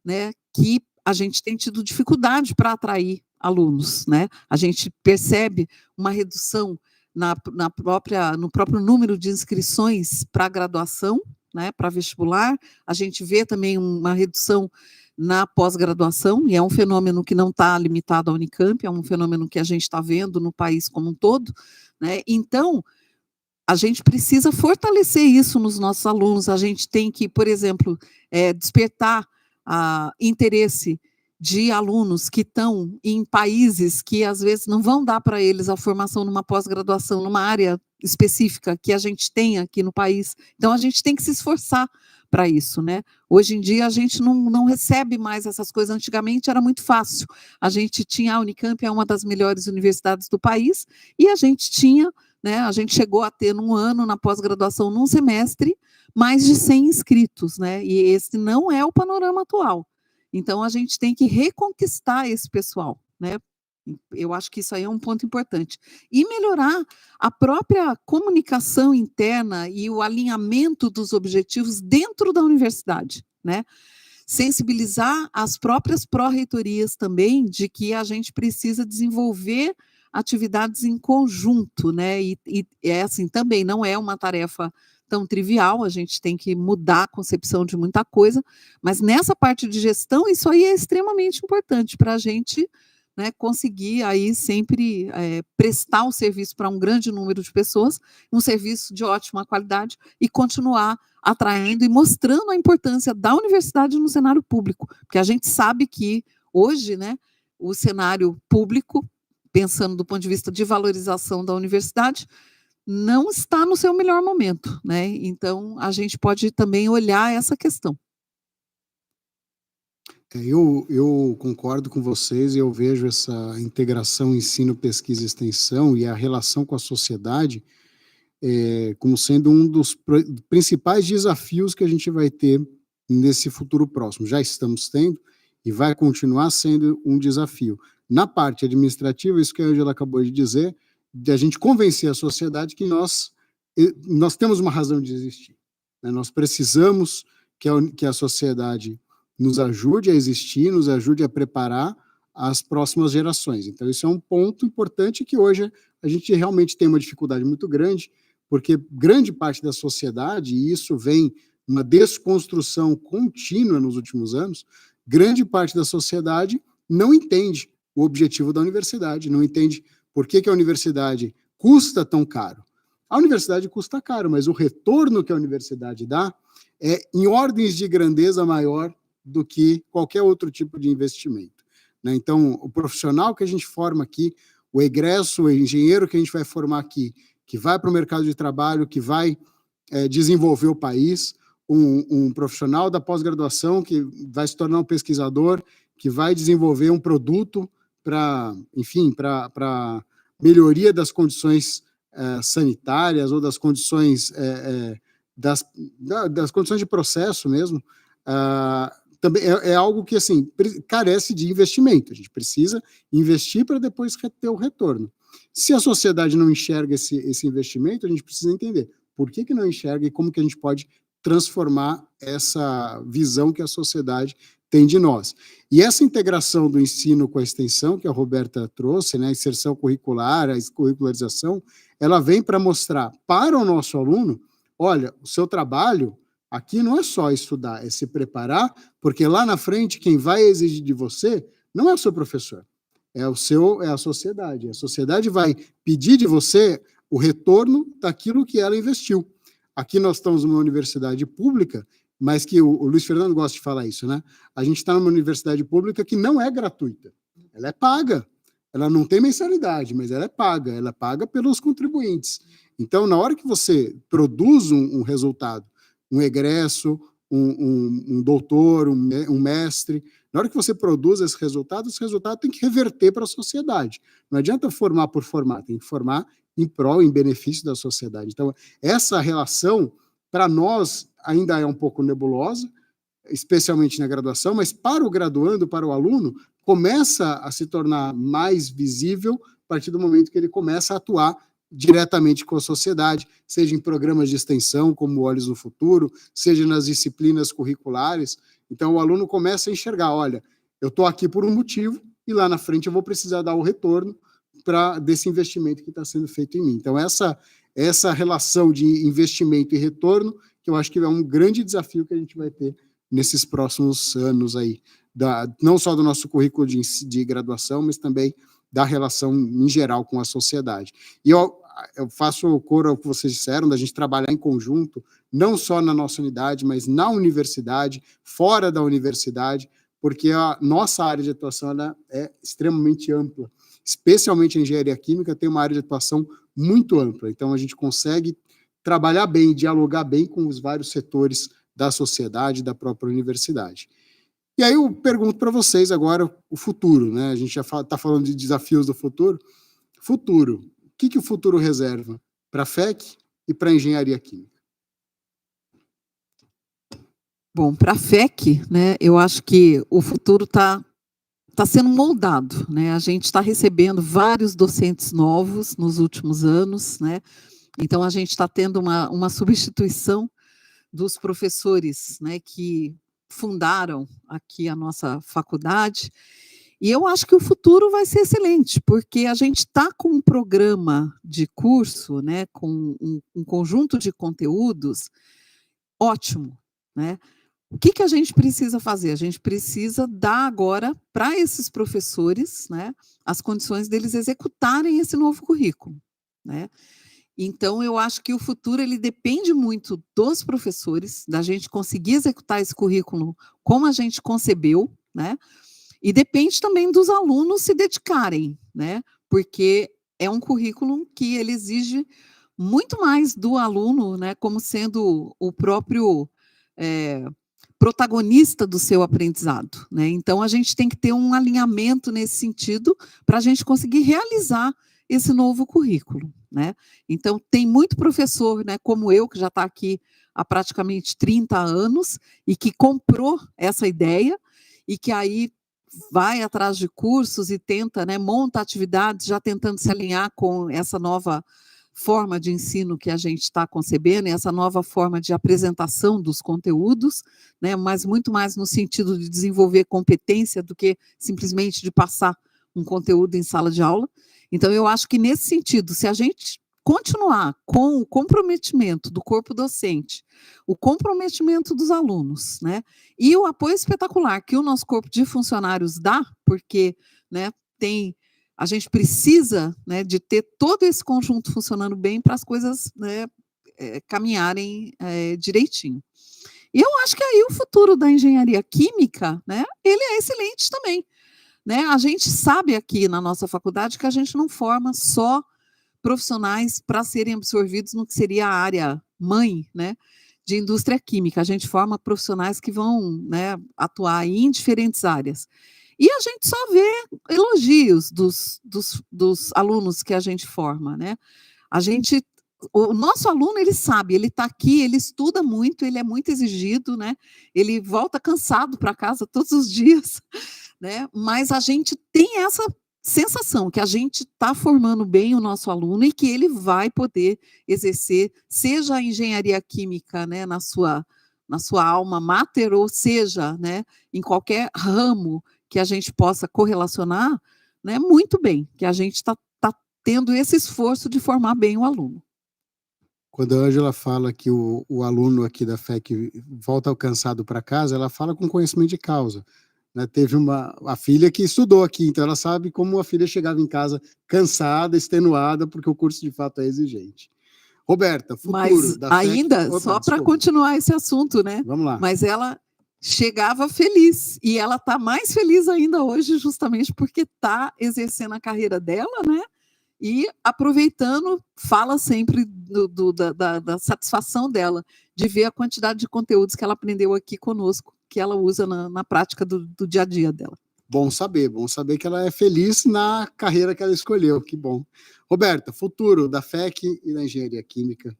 né, que a gente tem tido dificuldade para atrair alunos, né? A gente percebe uma redução no próprio número de inscrições para a graduação, né, para vestibular. A gente vê também uma redução na pós-graduação, e é um fenômeno que não está limitado à Unicamp, é um fenômeno que a gente está vendo no país como um todo, né? Então, a gente precisa fortalecer isso nos nossos alunos, a gente tem que, por exemplo, despertar interesse de alunos que estão em países que, às vezes, não vão dar para eles a formação numa pós-graduação, numa área específica que a gente tem aqui no país. Então, a gente tem que se esforçar para isso, né? Hoje em dia, a gente não recebe mais essas coisas. Antigamente, era muito fácil. A gente tinha, a Unicamp é uma das melhores universidades do país, e a gente tinha, né, a gente chegou a ter, num ano, na pós-graduação, num semestre, mais de 100 inscritos, né? E esse não é o panorama atual. Então, a gente tem que reconquistar esse pessoal, né? Eu acho que isso aí é um ponto importante. E melhorar a própria comunicação interna e o alinhamento dos objetivos dentro da universidade, né? Sensibilizar as próprias pró-reitorias também de que a gente precisa desenvolver atividades em conjunto, né? E é assim, também não é uma tarefa tão trivial, a gente tem que mudar a concepção de muita coisa, mas nessa parte de gestão, isso aí é extremamente importante para a gente, né, conseguir aí sempre prestar um serviço para um grande número de pessoas, um serviço de ótima qualidade, e continuar atraindo e mostrando a importância da universidade no cenário público, porque a gente sabe que hoje, né, o cenário público, pensando do ponto de vista de valorização da universidade, não está no seu melhor momento, né? Então, a gente pode também olhar essa questão. Eu concordo com vocês e eu vejo essa integração ensino, pesquisa e extensão e a relação com a sociedade como sendo um dos principais desafios que a gente vai ter nesse futuro próximo. Já estamos tendo e vai continuar sendo um desafio. Na parte administrativa, isso que a Ângela acabou de dizer, de a gente convencer a sociedade que nós temos uma razão de existir, né? Nós precisamos que a sociedade nos ajude a existir, nos ajude a preparar as próximas gerações. Então, isso é um ponto importante que hoje a gente realmente tem uma dificuldade muito grande, porque grande parte da sociedade, e isso vem uma desconstrução contínua nos últimos anos, grande parte da sociedade não entende o objetivo da universidade, não entende por que a universidade custa tão caro. A universidade custa caro, mas o retorno que a universidade dá é em ordens de grandeza maior do que qualquer outro tipo de investimento, né? Então, o profissional que a gente forma aqui, o egresso, o engenheiro que a gente vai formar aqui, que vai para o mercado de trabalho, que vai desenvolver o país, um profissional da pós-graduação que vai se tornar um pesquisador, que vai desenvolver um produto para, enfim, para melhoria das condições sanitárias ou das condições das condições de processo mesmo, também é algo que, assim, carece de investimento. A gente precisa investir para depois ter o retorno. Se a sociedade não enxerga esse investimento, a gente precisa entender por que não enxerga e como que a gente pode transformar essa visão que a sociedade tem de nós. E essa integração do ensino com a extensão, que a Roberta trouxe, né, a inserção curricular, a curricularização, ela vem para mostrar para o nosso aluno, olha, o seu trabalho aqui não é só estudar, é se preparar, porque lá na frente quem vai exigir de você não é o seu professor, é a sociedade. A sociedade vai pedir de você o retorno daquilo que ela investiu. Aqui nós estamos numa universidade pública, mas que o Luiz Fernando gosta de falar isso, né? A gente está numa universidade pública que não é gratuita, ela é paga. Ela não tem mensalidade, mas ela é paga pelos contribuintes. Então, na hora que você produz um resultado, um egresso, um doutor, um mestre, na hora que você produz esse resultado tem que reverter para a sociedade. Não adianta formar por formar, tem que formar em prol, em benefício da sociedade. Então, essa relação, para nós, ainda é um pouco nebulosa, especialmente na graduação, mas para o graduando, para o aluno, começa a se tornar mais visível a partir do momento que ele começa a atuar diretamente com a sociedade, seja em programas de extensão, como Olhos no Futuro, seja nas disciplinas curriculares. Então, o aluno começa a enxergar, olha, eu estou aqui por um motivo e lá na frente eu vou precisar dar o retorno desse investimento que está sendo feito em mim. Então, essa relação de investimento e retorno, que eu acho que é um grande desafio que a gente vai ter nesses próximos anos aí, não só do nosso currículo de graduação, mas também da relação em geral com a sociedade. E eu faço coro ao que vocês disseram, da gente trabalhar em conjunto, não só na nossa unidade, mas na universidade, fora da universidade, porque a nossa área de atuação ela é extremamente ampla, especialmente a engenharia química tem uma área de atuação muito ampla, então a gente consegue trabalhar bem, dialogar bem com os vários setores da sociedade, da própria universidade. E aí eu pergunto para vocês agora o futuro, né? A gente já está falando de desafios do futuro. Futuro, o que o futuro reserva para a FEC e para a engenharia química? Bom, para a FEC, né, eu acho que o futuro está sendo moldado, né? A gente está recebendo vários docentes novos nos últimos anos, né? Então a gente está tendo uma substituição dos professores, né, que fundaram aqui a nossa faculdade, e eu acho que o futuro vai ser excelente, porque a gente está com um programa de curso, né, com um conjunto de conteúdos ótimo, né? O que a gente precisa fazer? A gente precisa dar agora para esses professores, né, as condições deles executarem esse novo currículo, né? Então, eu acho que o futuro ele depende muito dos professores, da gente conseguir executar esse currículo como a gente concebeu, né? E depende também dos alunos se dedicarem, né? Porque é um currículo que ele exige muito mais do aluno, né? Como sendo o próprio protagonista do seu aprendizado, né? Então, a gente tem que ter um alinhamento nesse sentido para a gente conseguir realizar esse novo currículo, né? Então, tem muito professor, né, como eu, que já está aqui há praticamente 30 anos e que comprou essa ideia e que aí vai atrás de cursos e tenta, né, monta atividades já tentando se alinhar com essa nova forma de ensino que a gente está concebendo, essa nova forma de apresentação dos conteúdos, né, mas muito mais no sentido de desenvolver competência do que simplesmente de passar um conteúdo em sala de aula. Então, eu acho que nesse sentido, se a gente continuar com o comprometimento do corpo docente, o comprometimento dos alunos, né, e o apoio espetacular que o nosso corpo de funcionários dá, porque, né, a gente precisa, né, de ter todo esse conjunto funcionando bem para as coisas, né, caminharem direitinho. E eu acho que aí o futuro da engenharia química, né, ele é excelente também. Né? A gente sabe aqui na nossa faculdade que a gente não forma só profissionais para serem absorvidos no que seria a área mãe, né, de indústria química. A gente forma profissionais que vão, né, atuar em diferentes áreas. E a gente só vê elogios dos alunos que a gente forma. Né? O nosso aluno, ele sabe, ele está aqui, ele estuda muito, ele é muito exigido, né? Ele volta cansado para casa todos os dias, né? Mas a gente tem essa sensação que a gente está formando bem o nosso aluno e que ele vai poder exercer, seja a engenharia química, né, na sua alma mater, ou seja, né, em qualquer ramo que a gente possa correlacionar, né, muito bem, que a gente está tendo esse esforço de formar bem o aluno. Quando a Ângela fala que o aluno aqui da FEC volta cansado para casa, ela fala com conhecimento de causa. Né? Teve a filha que estudou aqui, então ela sabe como a filha chegava em casa cansada, extenuada, porque o curso de fato é exigente. Roberta, futuro Mas da FEC... ainda, opa, só para continuar esse assunto, né? Vamos lá. Mas ela chegava feliz, e ela está mais feliz ainda hoje, justamente porque está exercendo a carreira dela, né? E aproveitando, fala sempre da satisfação dela de ver a quantidade de conteúdos que ela aprendeu aqui conosco, que ela usa na prática do dia a dia dela. Bom saber que ela é feliz na carreira que ela escolheu, que bom. Roberta, futuro da FEC e da engenharia química.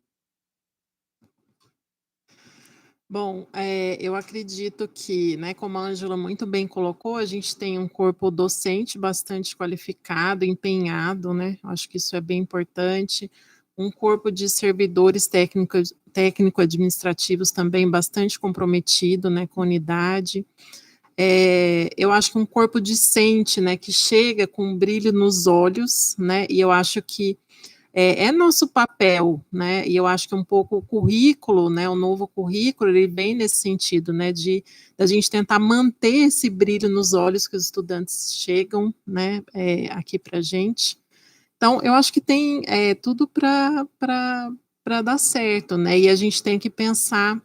Bom, eu acredito que, né, como a Ângela muito bem colocou, a gente tem um corpo docente bastante qualificado, empenhado, né, acho que isso é bem importante, um corpo de servidores técnico-administrativos também bastante comprometido, né, com a unidade. Eu acho que um corpo discente, né, que chega com um brilho nos olhos, né, e eu acho que é nosso papel, né, e eu acho que um pouco o currículo, né, o novo currículo, ele vem nesse sentido, né, da gente tentar manter esse brilho nos olhos que os estudantes chegam, né, aqui para a gente, Então, eu acho que tem tudo para dar certo, né? E a gente tem que pensar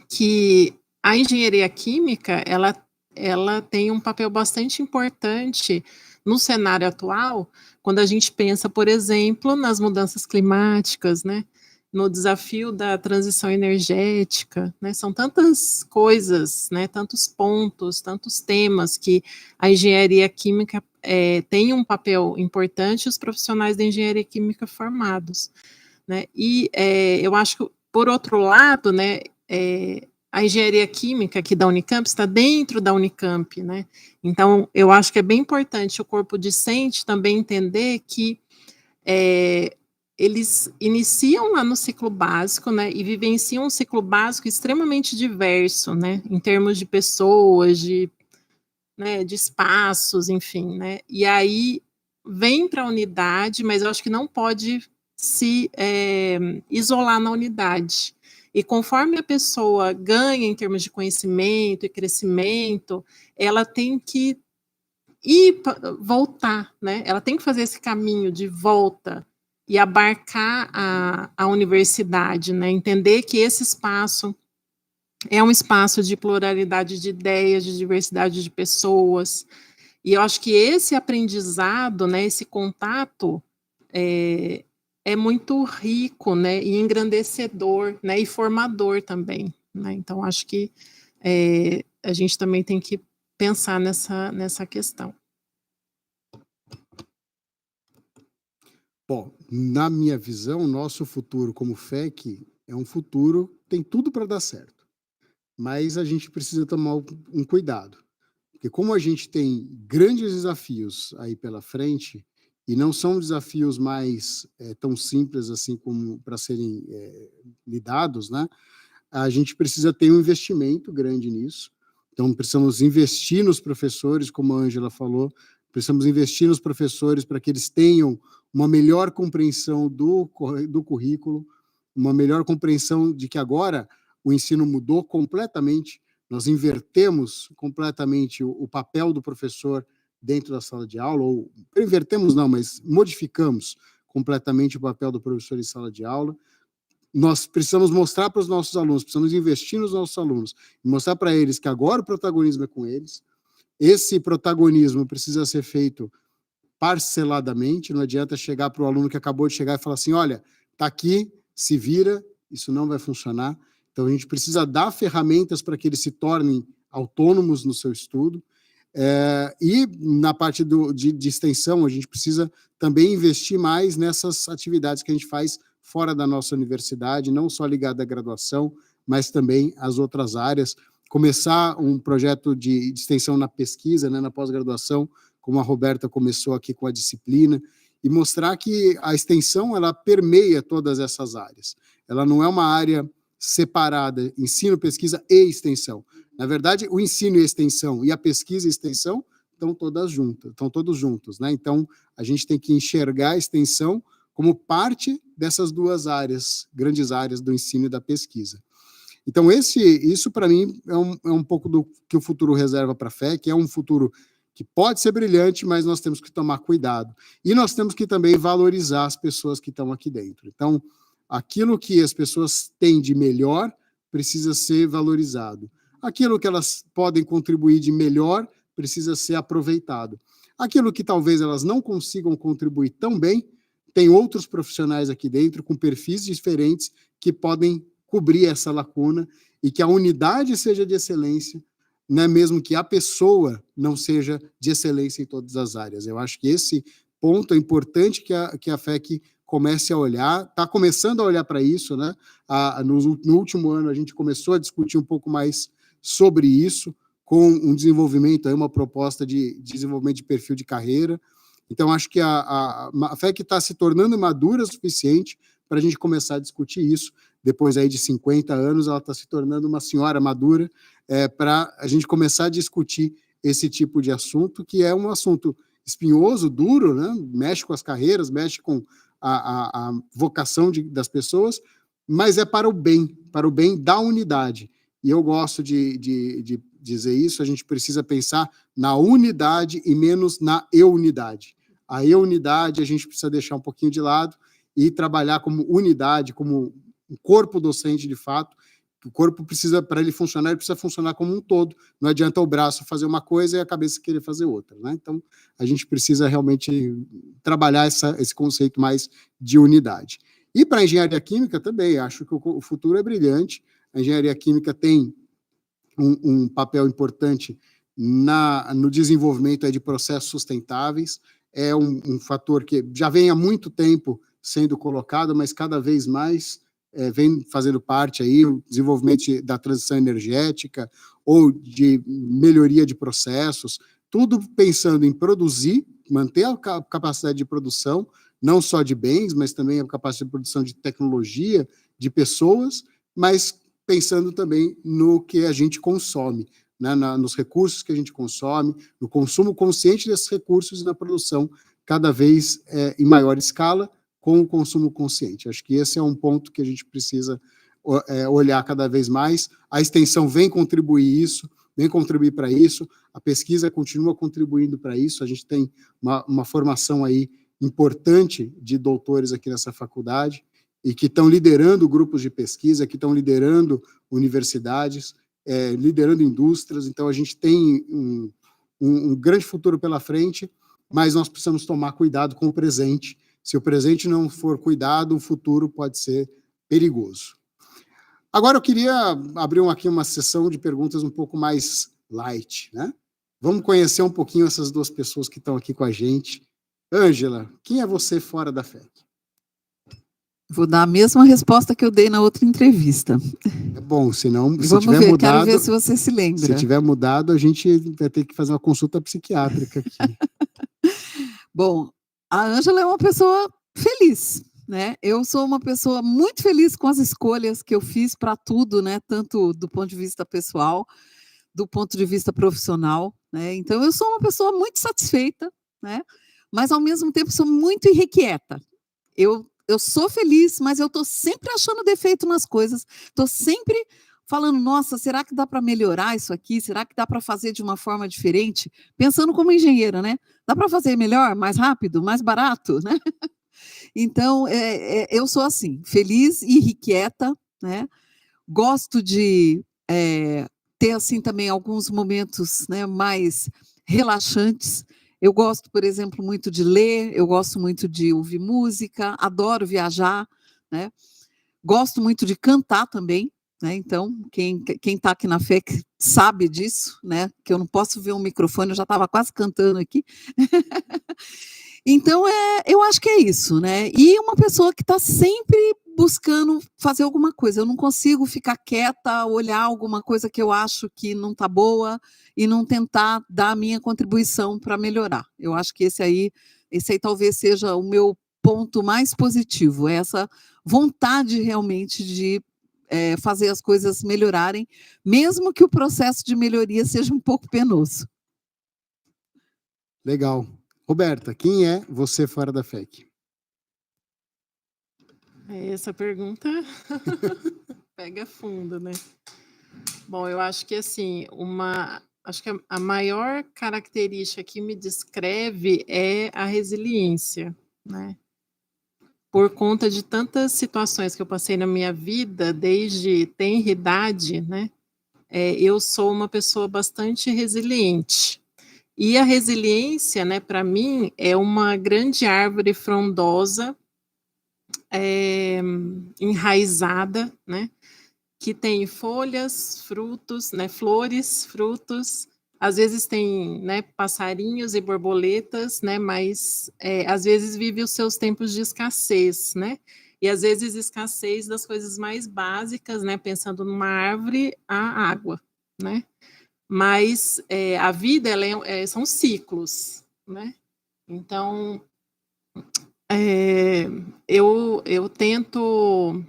que a engenharia química, ela tem um papel bastante importante no cenário atual, quando a gente pensa, por exemplo, nas mudanças climáticas, né? No desafio da transição energética, né? São tantas coisas, né? Tantos pontos, tantos temas que a engenharia química tem um papel importante, os profissionais da engenharia química formados, né? E eu acho que, por outro lado, né, a engenharia química aqui da Unicamp está dentro da Unicamp, né? Então, eu acho que é bem importante o corpo discente também entender que eles iniciam lá no ciclo básico, né, e vivenciam um ciclo básico extremamente diverso, né, em termos de pessoas, né, de espaços, enfim, né, e aí vem para a unidade, mas eu acho que não pode se isolar na unidade. E conforme a pessoa ganha em termos de conhecimento e crescimento, ela tem que voltar, né? Ela tem que fazer esse caminho de volta e abarcar a universidade, né? Entender que esse espaço é um espaço de pluralidade de ideias, de diversidade de pessoas. E eu acho que esse aprendizado, né, esse contato é muito rico, né, e engrandecedor, né, e formador também, né? Então, acho que a gente também tem que pensar nessa questão. Bom, na minha visão, nosso futuro como FEC é um futuro, tem tudo para dar certo, mas a gente precisa tomar um cuidado, porque como a gente tem grandes desafios aí pela frente, e não são desafios mais tão simples assim como para serem lidados, né? A gente precisa ter um investimento grande nisso. Então, precisamos investir nos professores, como a Ângela falou, precisamos investir nos professores para que eles tenham uma melhor compreensão do currículo, uma melhor compreensão de que agora o ensino mudou completamente, nós invertemos completamente o papel do professor dentro da sala de aula, ou invertemos não, mas modificamos completamente o papel do professor em sala de aula. Nós precisamos mostrar para os nossos alunos, precisamos investir nos nossos alunos, e mostrar para eles que agora o protagonismo é com eles. Esse protagonismo precisa ser feito parceladamente, não adianta chegar para o aluno que acabou de chegar e falar assim, olha, está aqui, se vira, isso não vai funcionar. Então, a gente precisa dar ferramentas para que eles se tornem autônomos no seu estudo. E na parte de extensão, a gente precisa também investir mais nessas atividades que a gente faz fora da nossa universidade, não só ligada à graduação, mas também às outras áreas. Começar um projeto de extensão na pesquisa, né, na pós-graduação, como a Roberta começou aqui com a disciplina, e mostrar que a extensão, ela permeia todas essas áreas. Ela não é uma área separada, ensino, pesquisa e extensão. Na verdade, o ensino e a extensão, e a pesquisa e a extensão, estão todos juntos, né? Então, a gente tem que enxergar a extensão como parte dessas duas áreas, grandes áreas do ensino e da pesquisa. Então, isso para mim é um pouco do que o futuro reserva para a FEC, é um futuro que pode ser brilhante, mas nós temos que tomar cuidado. E nós temos que também valorizar as pessoas que estão aqui dentro. Então, aquilo que as pessoas têm de melhor precisa ser valorizado. Aquilo que elas podem contribuir de melhor precisa ser aproveitado. Aquilo que talvez elas não consigam contribuir tão bem, tem outros profissionais aqui dentro com perfis diferentes que podem cobrir essa lacuna e que a unidade seja de excelência, né, mesmo que a pessoa não seja de excelência em todas as áreas. Eu acho que esse ponto é importante que a FEC comece a olhar, está começando a olhar para isso, né? No último ano a gente começou a discutir um pouco mais sobre isso, com um desenvolvimento, aí uma proposta de desenvolvimento de perfil de carreira. Então, acho que a FEC está se tornando madura o suficiente para a gente começar a discutir isso. Depois aí de 50 anos, ela está se tornando uma senhora madura para a gente começar a discutir esse tipo de assunto, que é um assunto espinhoso, duro, né? Mexe com as carreiras, mexe com a vocação das pessoas, mas é para o bem da unidade. E eu gosto de dizer isso, a gente precisa pensar na unidade e menos na eu-unidade. aí a unidade a gente precisa deixar um pouquinho de lado e trabalhar como unidade, como um corpo docente de fato. O corpo precisa, para ele funcionar, ele precisa funcionar como um todo. Não adianta o braço fazer uma coisa e a cabeça querer fazer outra, né? Então, a gente precisa realmente trabalhar esse conceito mais de unidade. E para a engenharia química também, acho que o futuro é brilhante. A engenharia química tem um papel importante no desenvolvimento de processos sustentáveis. É um fator que já vem há muito tempo sendo colocado, mas cada vez mais vem fazendo parte aí o desenvolvimento da transição energética ou de melhoria de processos, tudo pensando em produzir, manter a capacidade de produção, não só de bens, mas também a capacidade de produção de tecnologia, de pessoas, mas pensando também no que a gente consome, né, nos recursos que a gente consome, no consumo consciente desses recursos e na produção cada vez em maior escala, com o consumo consciente. Acho que esse é um ponto que a gente precisa olhar cada vez mais. A extensão vem contribuir para isso, a pesquisa continua contribuindo para isso, a gente tem uma formação aí importante de doutores aqui nessa faculdade, e que estão liderando grupos de pesquisa, que estão liderando universidades, liderando indústrias. Então, a gente tem um grande futuro pela frente, mas nós precisamos tomar cuidado com o presente. Se o presente não for cuidado, o futuro pode ser perigoso. Agora eu queria abrir aqui uma sessão de perguntas um pouco mais light, né? Vamos conhecer um pouquinho essas duas pessoas que estão aqui com a gente. Ângela, quem é você fora da FEC? Vou dar a mesma resposta que eu dei na outra entrevista. É bom, senão, se Vamos tiver ver, mudado... quero ver se você se lembra. Se tiver mudado, a gente vai ter que fazer uma consulta psiquiátrica aqui. Bom, a Ângela é uma pessoa feliz, né? Eu sou uma pessoa muito feliz com as escolhas que eu fiz para tudo, né? Tanto do ponto de vista pessoal, do ponto de vista profissional, né? Então, eu sou uma pessoa muito satisfeita, né? Mas, ao mesmo tempo, sou muito irrequieta. Eu sou feliz, mas eu estou sempre achando defeito nas coisas, estou sempre falando, nossa, será que dá para melhorar isso aqui? Será que dá para fazer de uma forma diferente? Pensando como engenheira, né? Dá para fazer melhor, mais rápido, mais barato, né? Então, eu sou assim, feliz e irrequieta, né? Gosto de ter, assim, também alguns momentos, né, mais relaxantes. Eu gosto, por exemplo, muito de ler, eu gosto muito de ouvir música, adoro viajar, né? Gosto muito de cantar também, né? Então, quem está aqui na FEC sabe disso, né? Que eu não posso ver um microfone, eu já estava quase cantando aqui. Então, eu acho que é isso, né? E uma pessoa que está sempre buscando fazer alguma coisa. Eu não consigo ficar quieta, olhar alguma coisa que eu acho que não está boa e não tentar dar a minha contribuição para melhorar. Eu acho que esse aí talvez seja o meu ponto mais positivo, é essa vontade realmente de fazer as coisas melhorarem, mesmo que o processo de melhoria seja um pouco penoso. Legal. Roberta, quem é você fora da FEC? Essa pergunta pega fundo, né? Bom, eu acho que assim, acho que a maior característica que me descreve é a resiliência, né? Por conta de tantas situações que eu passei na minha vida, desde tenra idade, né? Eu sou uma pessoa bastante resiliente. E a resiliência, né, para mim, é uma grande árvore frondosa, enraizada, né, que tem folhas, frutos, né, flores, frutos, às vezes tem, né, passarinhos e borboletas, né, mas às vezes vive os seus tempos de escassez, né, e às vezes escassez das coisas mais básicas, né, pensando numa árvore, a água, né. Mas a vida são ciclos, né? Então, eu tento,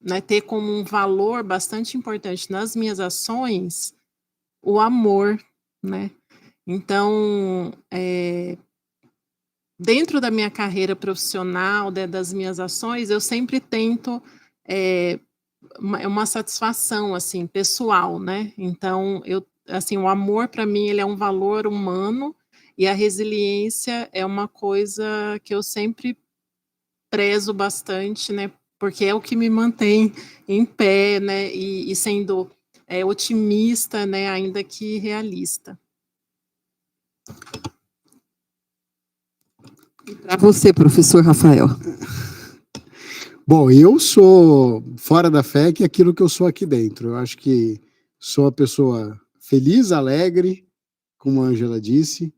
né, ter como um valor bastante importante nas minhas ações o amor, né? Então, dentro da minha carreira profissional, das minhas ações, eu sempre tento uma satisfação assim pessoal, né? Então, assim, o amor para mim ele é um valor humano E a resiliência é uma coisa que eu sempre prezo bastante, né? Porque é o que me mantém em pé, né? E sendo otimista, né? Ainda que realista. E para você, professor Rafael? Bom, eu sou fora da FEC aquilo que eu sou aqui dentro. Eu acho que sou uma pessoa feliz, alegre, como a Ângela disse.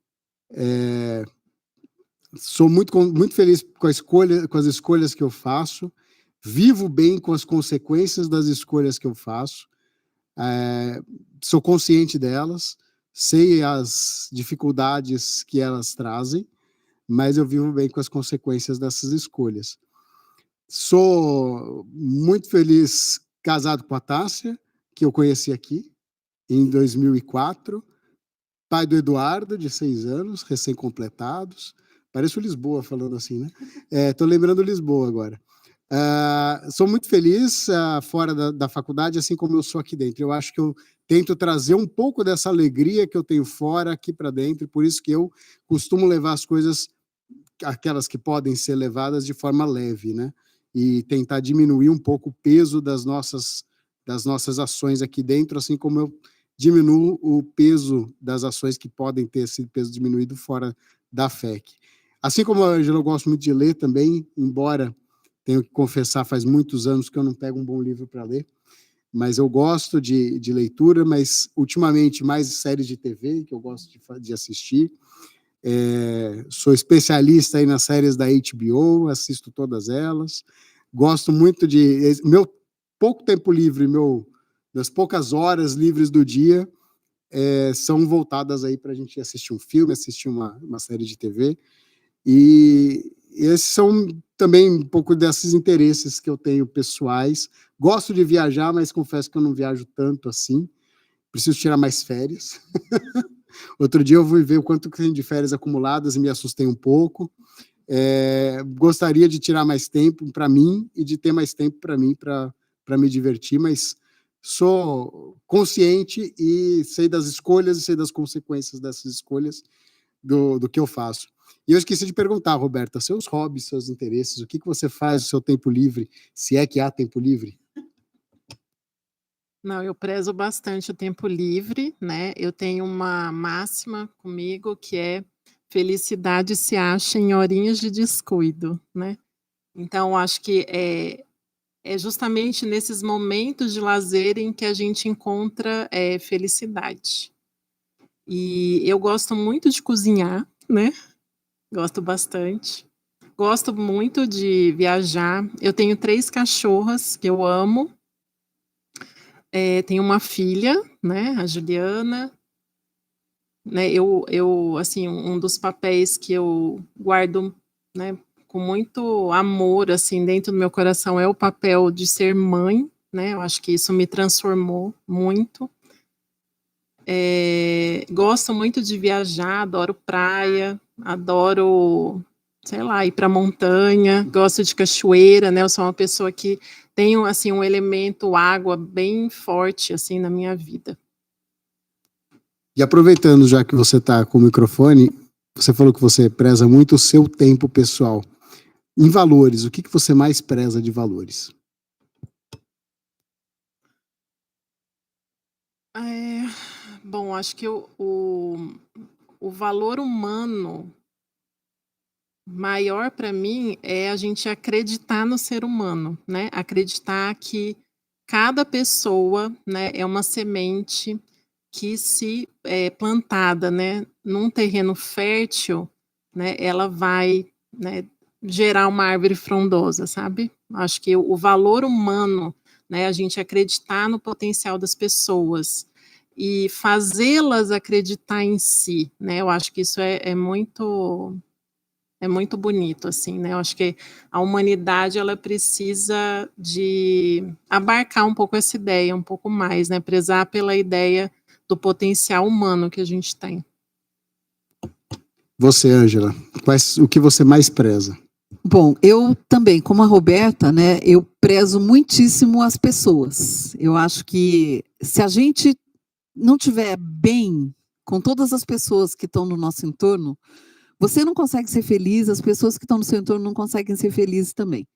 Sou muito feliz com as escolhas que eu faço. Vivo bem com as consequências das escolhas que eu faço. Sou consciente delas, sei as dificuldades que elas trazem, mas eu vivo bem com as consequências dessas escolhas. Sou muito feliz casado com a Tássia, que eu conheci aqui em 2004, pai do Eduardo, de 6 anos, recém-completados. Pareço Lisboa falando assim, né? Estou lembrando Lisboa agora. Sou muito feliz fora da faculdade, assim como eu sou aqui dentro. Eu acho que eu tento trazer um pouco dessa alegria que eu tenho fora aqui para dentro, e por isso que eu costumo levar as coisas, aquelas que podem ser levadas, de forma leve, né? E tentar diminuir um pouco o peso das nossas ações aqui dentro, assim como eu diminuo o peso das ações que podem ter esse peso diminuído fora da FEC. Assim como a Ângela, eu gosto muito de ler também, embora tenho que confessar, faz muitos anos que eu não pego um bom livro para ler, mas eu gosto de leitura, mas ultimamente mais séries de TV, que eu gosto de assistir. Sou especialista aí nas séries da HBO, assisto todas elas. Gosto muito meu pouco tempo livre, das poucas horas livres do dia, são voltadas aí para a gente assistir um filme, assistir uma série de TV. E esses são também um pouco desses interesses que eu tenho pessoais. Gosto de viajar, mas confesso que eu não viajo tanto assim. Preciso tirar mais férias. Outro dia eu fui ver o quanto que tem de férias acumuladas e me assustei um pouco. Gostaria de tirar mais tempo para mim e de ter mais tempo para mim, para me divertir, mas sou consciente e sei das escolhas e sei das consequências dessas escolhas, do que eu faço. E eu esqueci de perguntar, Roberta, seus hobbies, seus interesses, o que você faz no seu tempo livre, se é que há tempo livre? Não, eu prezo bastante o tempo livre, né? Eu tenho uma máxima comigo que é: felicidade se acha em horinhas de descuido, né? Então, acho que é justamente nesses momentos de lazer em que a gente encontra felicidade. E eu gosto muito de cozinhar, né? Gosto bastante. Gosto muito de viajar. Eu tenho 3 cachorras que eu amo. Tenho uma filha, né, a Juliana. Né, assim, um dos papéis que eu guardo, né, com muito amor, assim, dentro do meu coração é o papel de ser mãe, né? Eu acho que isso me transformou muito. Gosto muito de viajar, adoro praia, adoro, sei lá, ir para montanha, gosto de cachoeira, né? Eu sou uma pessoa que tem, assim, um elemento água bem forte, assim, na minha vida. E aproveitando, já que você está com o microfone, você falou que você preza muito o seu tempo pessoal. Em valores, o que você mais preza de valores? Bom, acho que o valor humano maior para mim é a gente acreditar no ser humano, né? Acreditar que cada pessoa, né, é uma semente que, se plantada, né, num terreno fértil, né, ela vai, né, gerar uma árvore frondosa, sabe? Acho que o valor humano, né, a gente acreditar no potencial das pessoas e fazê-las acreditar em si, né? Eu acho que isso é muito bonito, assim, né? Eu acho que a humanidade, ela precisa de abarcar um pouco essa ideia, um pouco mais, né? Prezar pela ideia do potencial humano que a gente tem. Você, Ângela, o que você mais preza? Bom, eu também, como a Roberta, né, eu prezo muitíssimo as pessoas. Eu acho que se a gente não tiver bem com todas as pessoas que estão no nosso entorno, você não consegue ser feliz, as pessoas que estão no seu entorno não conseguem ser felizes também.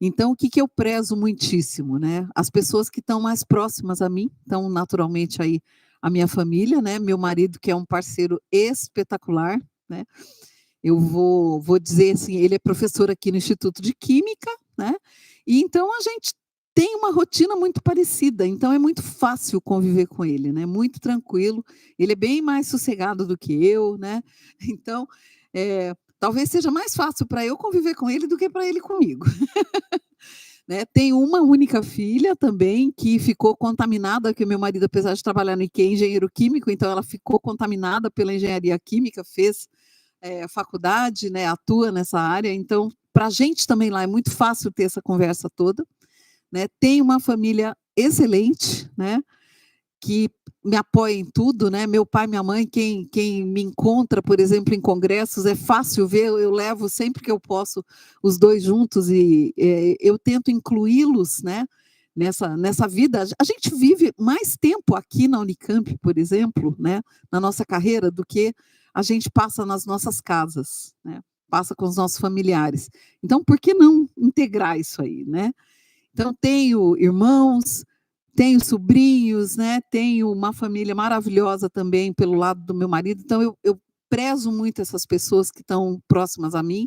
Então, o que eu prezo muitíssimo, né? As pessoas que estão mais próximas a mim, então, naturalmente, aí, a minha família, né? Meu marido, que é um parceiro espetacular, né? Eu vou dizer assim, ele é professor aqui no Instituto de Química, né? E então a gente tem uma rotina muito parecida, então é muito fácil conviver com ele, né? Muito tranquilo. Ele é bem mais sossegado do que eu, né? Então, talvez seja mais fácil para eu conviver com ele do que para ele comigo. Né? Tem uma única filha também que ficou contaminada, que o meu marido, apesar de trabalhar no IKEA, é engenheiro químico, então ela ficou contaminada pela engenharia química, fez faculdade, né, atua nessa área, então para a gente também lá é muito fácil ter essa conversa toda, né? Tem uma família excelente, né, que me apoia em tudo, né? Meu pai e minha mãe, quem me encontra, por exemplo, em congressos, é fácil ver, eu levo sempre que eu posso os dois juntos e eu tento incluí-los, né, nessa vida. A gente vive mais tempo aqui na Unicamp, por exemplo, né, na nossa carreira, do que a gente passa nas nossas casas, né? Passa com os nossos familiares. Então, por que não integrar isso aí, né? Então, tenho irmãos, tenho sobrinhos, né? Tenho uma família maravilhosa também pelo lado do meu marido. Então, eu prezo muito essas pessoas que estão próximas a mim.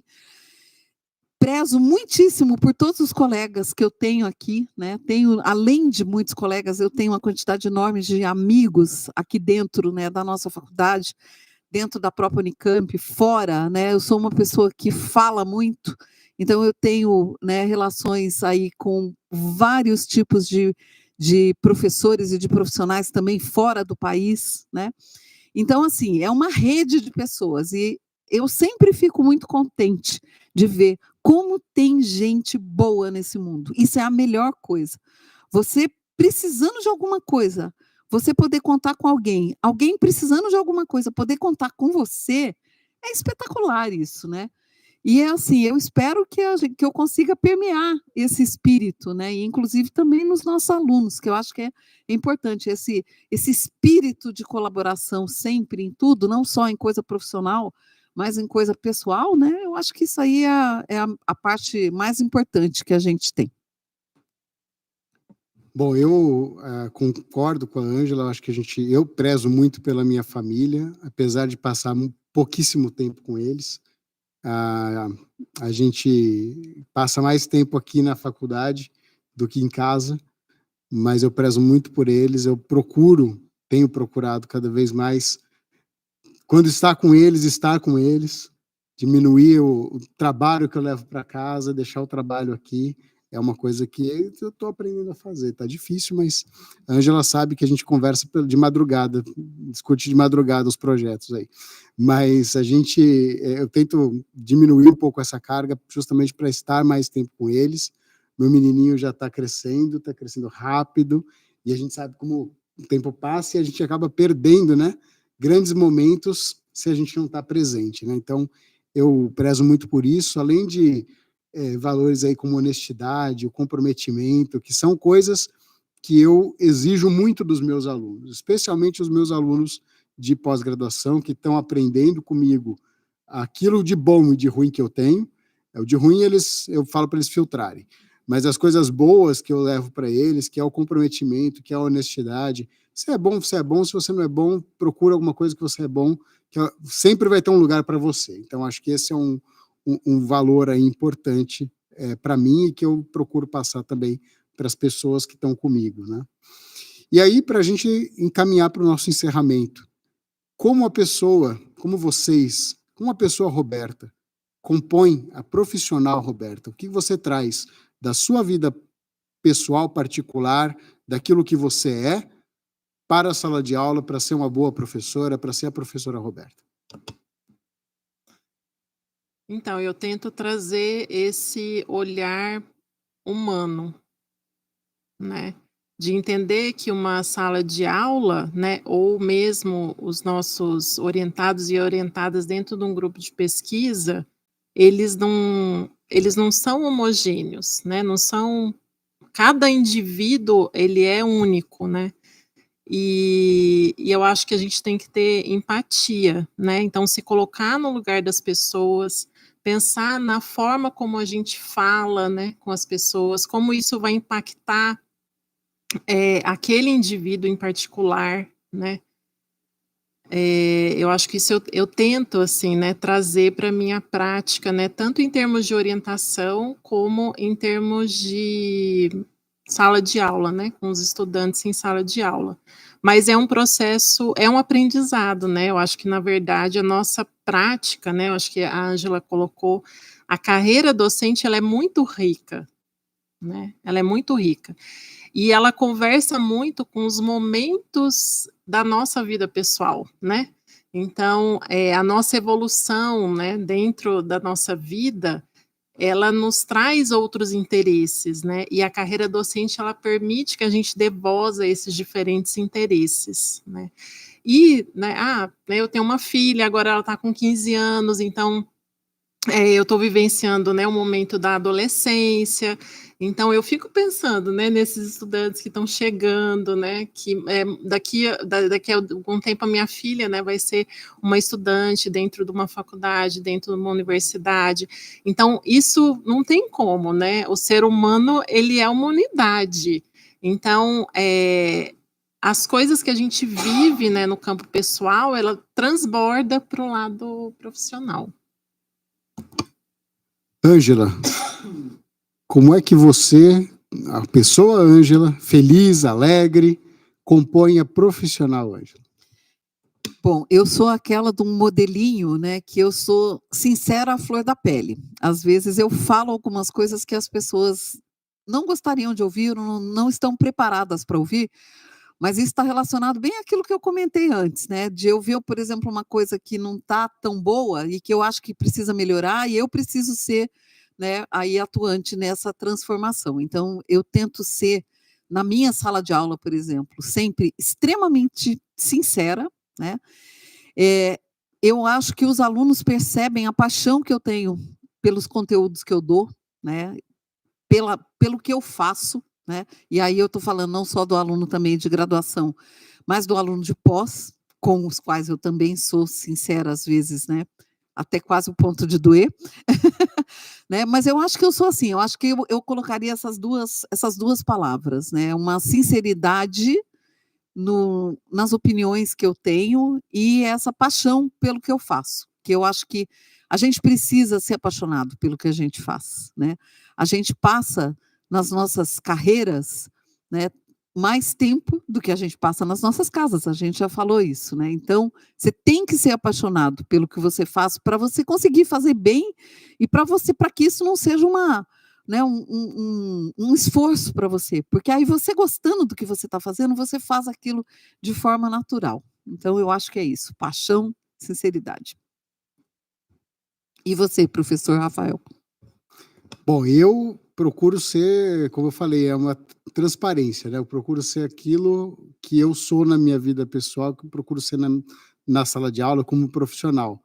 Prezo muitíssimo por todos os colegas que eu tenho aqui, né? Tenho, além de muitos colegas, eu tenho uma quantidade enorme de amigos aqui dentro, né, da nossa faculdade, dentro da própria Unicamp, fora, né? Eu sou uma pessoa que fala muito, então eu tenho, né, relações aí com vários tipos de professores e de profissionais também fora do país, né? Então, assim, é uma rede de pessoas e eu sempre fico muito contente de ver como tem gente boa nesse mundo. Isso é a melhor coisa. Você precisando de alguma coisa, você poder contar com alguém, alguém precisando de alguma coisa, poder contar com você, é espetacular isso, né? E é assim, eu espero que eu consiga permear esse espírito, né? E inclusive também nos nossos alunos, que eu acho que é importante esse espírito de colaboração sempre em tudo, não só em coisa profissional, mas em coisa pessoal, né? Eu acho que isso aí é a parte mais importante que a gente tem. Bom, eu concordo com a Ângela, acho que eu prezo muito pela minha família, apesar de passar pouquíssimo tempo com eles. A gente passa mais tempo aqui na faculdade do que em casa, mas eu prezo muito por eles, tenho procurado cada vez mais, quando estar com eles, diminuir o trabalho que eu levo para casa, deixar o trabalho aqui, é uma coisa que eu estou aprendendo a fazer. Está difícil, mas a Ângela sabe que a gente conversa de madrugada, discute de madrugada os projetos aí. Mas eu tento diminuir um pouco essa carga, justamente para estar mais tempo com eles. Meu menininho já está crescendo rápido, e a gente sabe como o tempo passa e a gente acaba perdendo, né, grandes momentos se a gente não está presente, né? Então, eu prezo muito por isso, além de valores aí como honestidade, o comprometimento, que são coisas que eu exijo muito dos meus alunos, especialmente os meus alunos de pós-graduação, que estão aprendendo comigo aquilo de bom e de ruim que eu tenho. O de ruim eu falo para eles filtrarem, mas as coisas boas que eu levo para eles, que é o comprometimento, que é a honestidade. Se é bom, você é bom. Se você não é bom, procura alguma coisa que você é bom, que sempre vai ter um lugar para você. Então, acho que esse é um valor aí importante para mim e que eu procuro passar também para as pessoas que estão comigo, né? E aí, para a gente encaminhar para o nosso encerramento, como a pessoa Roberta, compõe a profissional Roberta? O que você traz da sua vida pessoal, particular, daquilo que você é, para a sala de aula, para ser uma boa professora, para ser a professora Roberta? Então, eu tento trazer esse olhar humano, né? De entender que uma sala de aula, né, ou mesmo os nossos orientados e orientadas dentro de um grupo de pesquisa, eles não são homogêneos, né? Não são, cada indivíduo ele é único, né? E eu acho que a gente tem que ter empatia, né? Então, se colocar no lugar das pessoas, pensar na forma como a gente fala, né, com as pessoas, como isso vai impactar aquele indivíduo em particular, né? Eu acho que isso eu tento, assim, né, trazer para a minha prática, né, tanto em termos de orientação, como em termos de sala de aula, né, com os estudantes em sala de aula. Mas é um processo, é um aprendizado, né, eu acho que, na verdade, a nossa prática, né, eu acho que a Ângela colocou, a carreira docente, ela é muito rica, né, ela é muito rica. E ela conversa muito com os momentos da nossa vida pessoal, né? Então, a nossa evolução, né, dentro da nossa vida, ela nos traz outros interesses, né? E a carreira docente, ela permite que a gente dê voz a esses diferentes interesses, né? E, né, eu tenho uma filha, agora ela está com 15 anos, então eu estou vivenciando, né, o momento da adolescência, então eu fico pensando, né, nesses estudantes que estão chegando, né, que daqui a algum tempo a minha filha, né, vai ser uma estudante dentro de uma faculdade, dentro de uma universidade, então isso não tem como, né, o ser humano, ele é uma unidade, então as coisas que a gente vive, né, no campo pessoal, ela transborda para o lado profissional. Ângela, como é que você, a pessoa Ângela, feliz, alegre, compõe a profissional Ângela? Bom, eu sou aquela de um modelinho, né, que eu sou sincera à flor da pele. Às vezes eu falo algumas coisas que as pessoas não gostariam de ouvir, não estão preparadas para ouvir, mas isso está relacionado bem àquilo que eu comentei antes, né, de eu ver, por exemplo, uma coisa que não está tão boa e que eu acho que precisa melhorar e eu preciso ser, né, aí atuante nessa transformação. Então, eu tento ser, na minha sala de aula, por exemplo, sempre extremamente sincera, né? Eu acho que os alunos percebem a paixão que eu tenho pelos conteúdos que eu dou, né? Pelo que eu faço, né? E aí eu estou falando não só do aluno também de graduação, mas do aluno de pós, com os quais eu também sou sincera às vezes, né? Até quase o ponto de doer, né? Mas eu acho que eu sou assim, eu acho que eu colocaria essas duas palavras, né? Uma sinceridade nas opiniões que eu tenho e essa paixão pelo que eu faço, que eu acho que a gente precisa ser apaixonado pelo que a gente faz, né? A gente passa nas nossas carreiras, né, mais tempo do que a gente passa nas nossas casas, a gente já falou isso, né? Então, você tem que ser apaixonado pelo que você faz para você conseguir fazer bem e para que isso não seja né, um esforço para você, porque aí você gostando do que você está fazendo, você faz aquilo de forma natural. Então, eu acho que é isso, paixão, sinceridade. E você, professor Rafael? Bom, eu procuro ser, como eu falei, é uma transparência, né? Eu procuro ser aquilo que eu sou na minha vida pessoal, que eu procuro ser na sala de aula como profissional.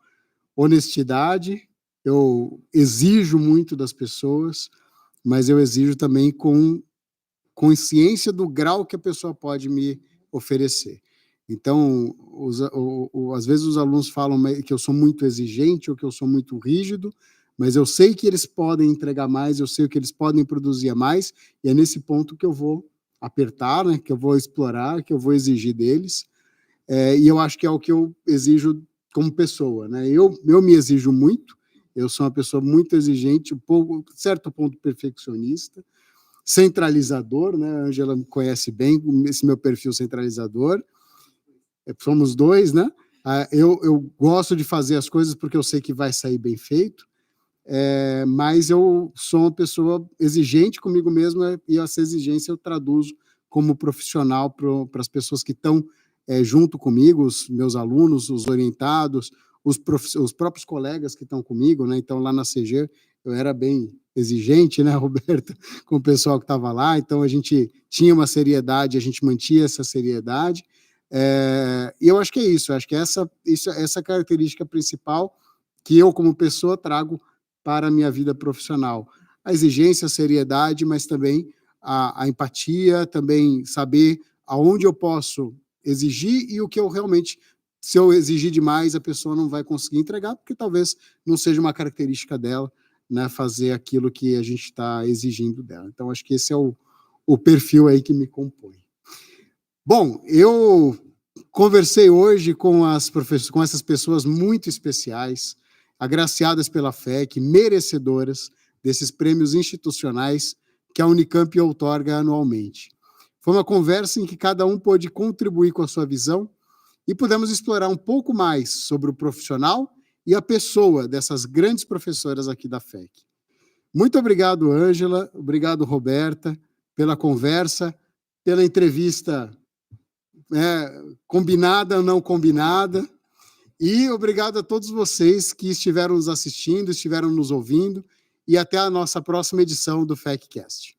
Honestidade, eu exijo muito das pessoas, mas eu exijo também com consciência do grau que a pessoa pode me oferecer. Então, às vezes os alunos falam que eu sou muito exigente ou que eu sou muito rígido, mas eu sei que eles podem entregar mais, eu sei que eles podem produzir mais, e é nesse ponto que eu vou apertar, né, que eu vou explorar, que eu vou exigir deles, e eu acho que é o que eu exijo como pessoa, né? Eu me exijo muito, eu sou uma pessoa muito exigente, certo ponto perfeccionista, centralizador, né? A Ângela me conhece bem, esse meu perfil centralizador. Somos dois, né? Eu gosto de fazer as coisas porque eu sei que vai sair bem feito, mas eu sou uma pessoa exigente comigo mesmo e essa exigência eu traduzo como profissional para as pessoas que estão junto comigo, os meus alunos, os orientados, os próprios colegas que estão comigo, né? Então, lá na CG, eu era bem exigente, né, Roberta, com o pessoal que estava lá, então a gente tinha uma seriedade, a gente mantinha essa seriedade, e eu acho que é isso, acho que essa característica principal que eu, como pessoa, trago para a minha vida profissional. A exigência, a seriedade, mas também a empatia, também saber aonde eu posso exigir e o que eu realmente, se eu exigir demais, a pessoa não vai conseguir entregar, porque talvez não seja uma característica dela, né, fazer aquilo que a gente está exigindo dela. Então, acho que esse é o perfil aí que me compõe. Bom, eu conversei hoje com essas pessoas muito especiais, agraciadas pela FEC, merecedoras desses prêmios institucionais que a Unicamp outorga anualmente. Foi uma conversa em que cada um pôde contribuir com a sua visão e pudemos explorar um pouco mais sobre o profissional e a pessoa dessas grandes professoras aqui da FEC. Muito obrigado, Ângela, obrigado, Roberta, pela conversa, pela entrevista combinada ou não combinada, e obrigado a todos vocês que estiveram nos assistindo, estiveram nos ouvindo, e até a nossa próxima edição do FECcast.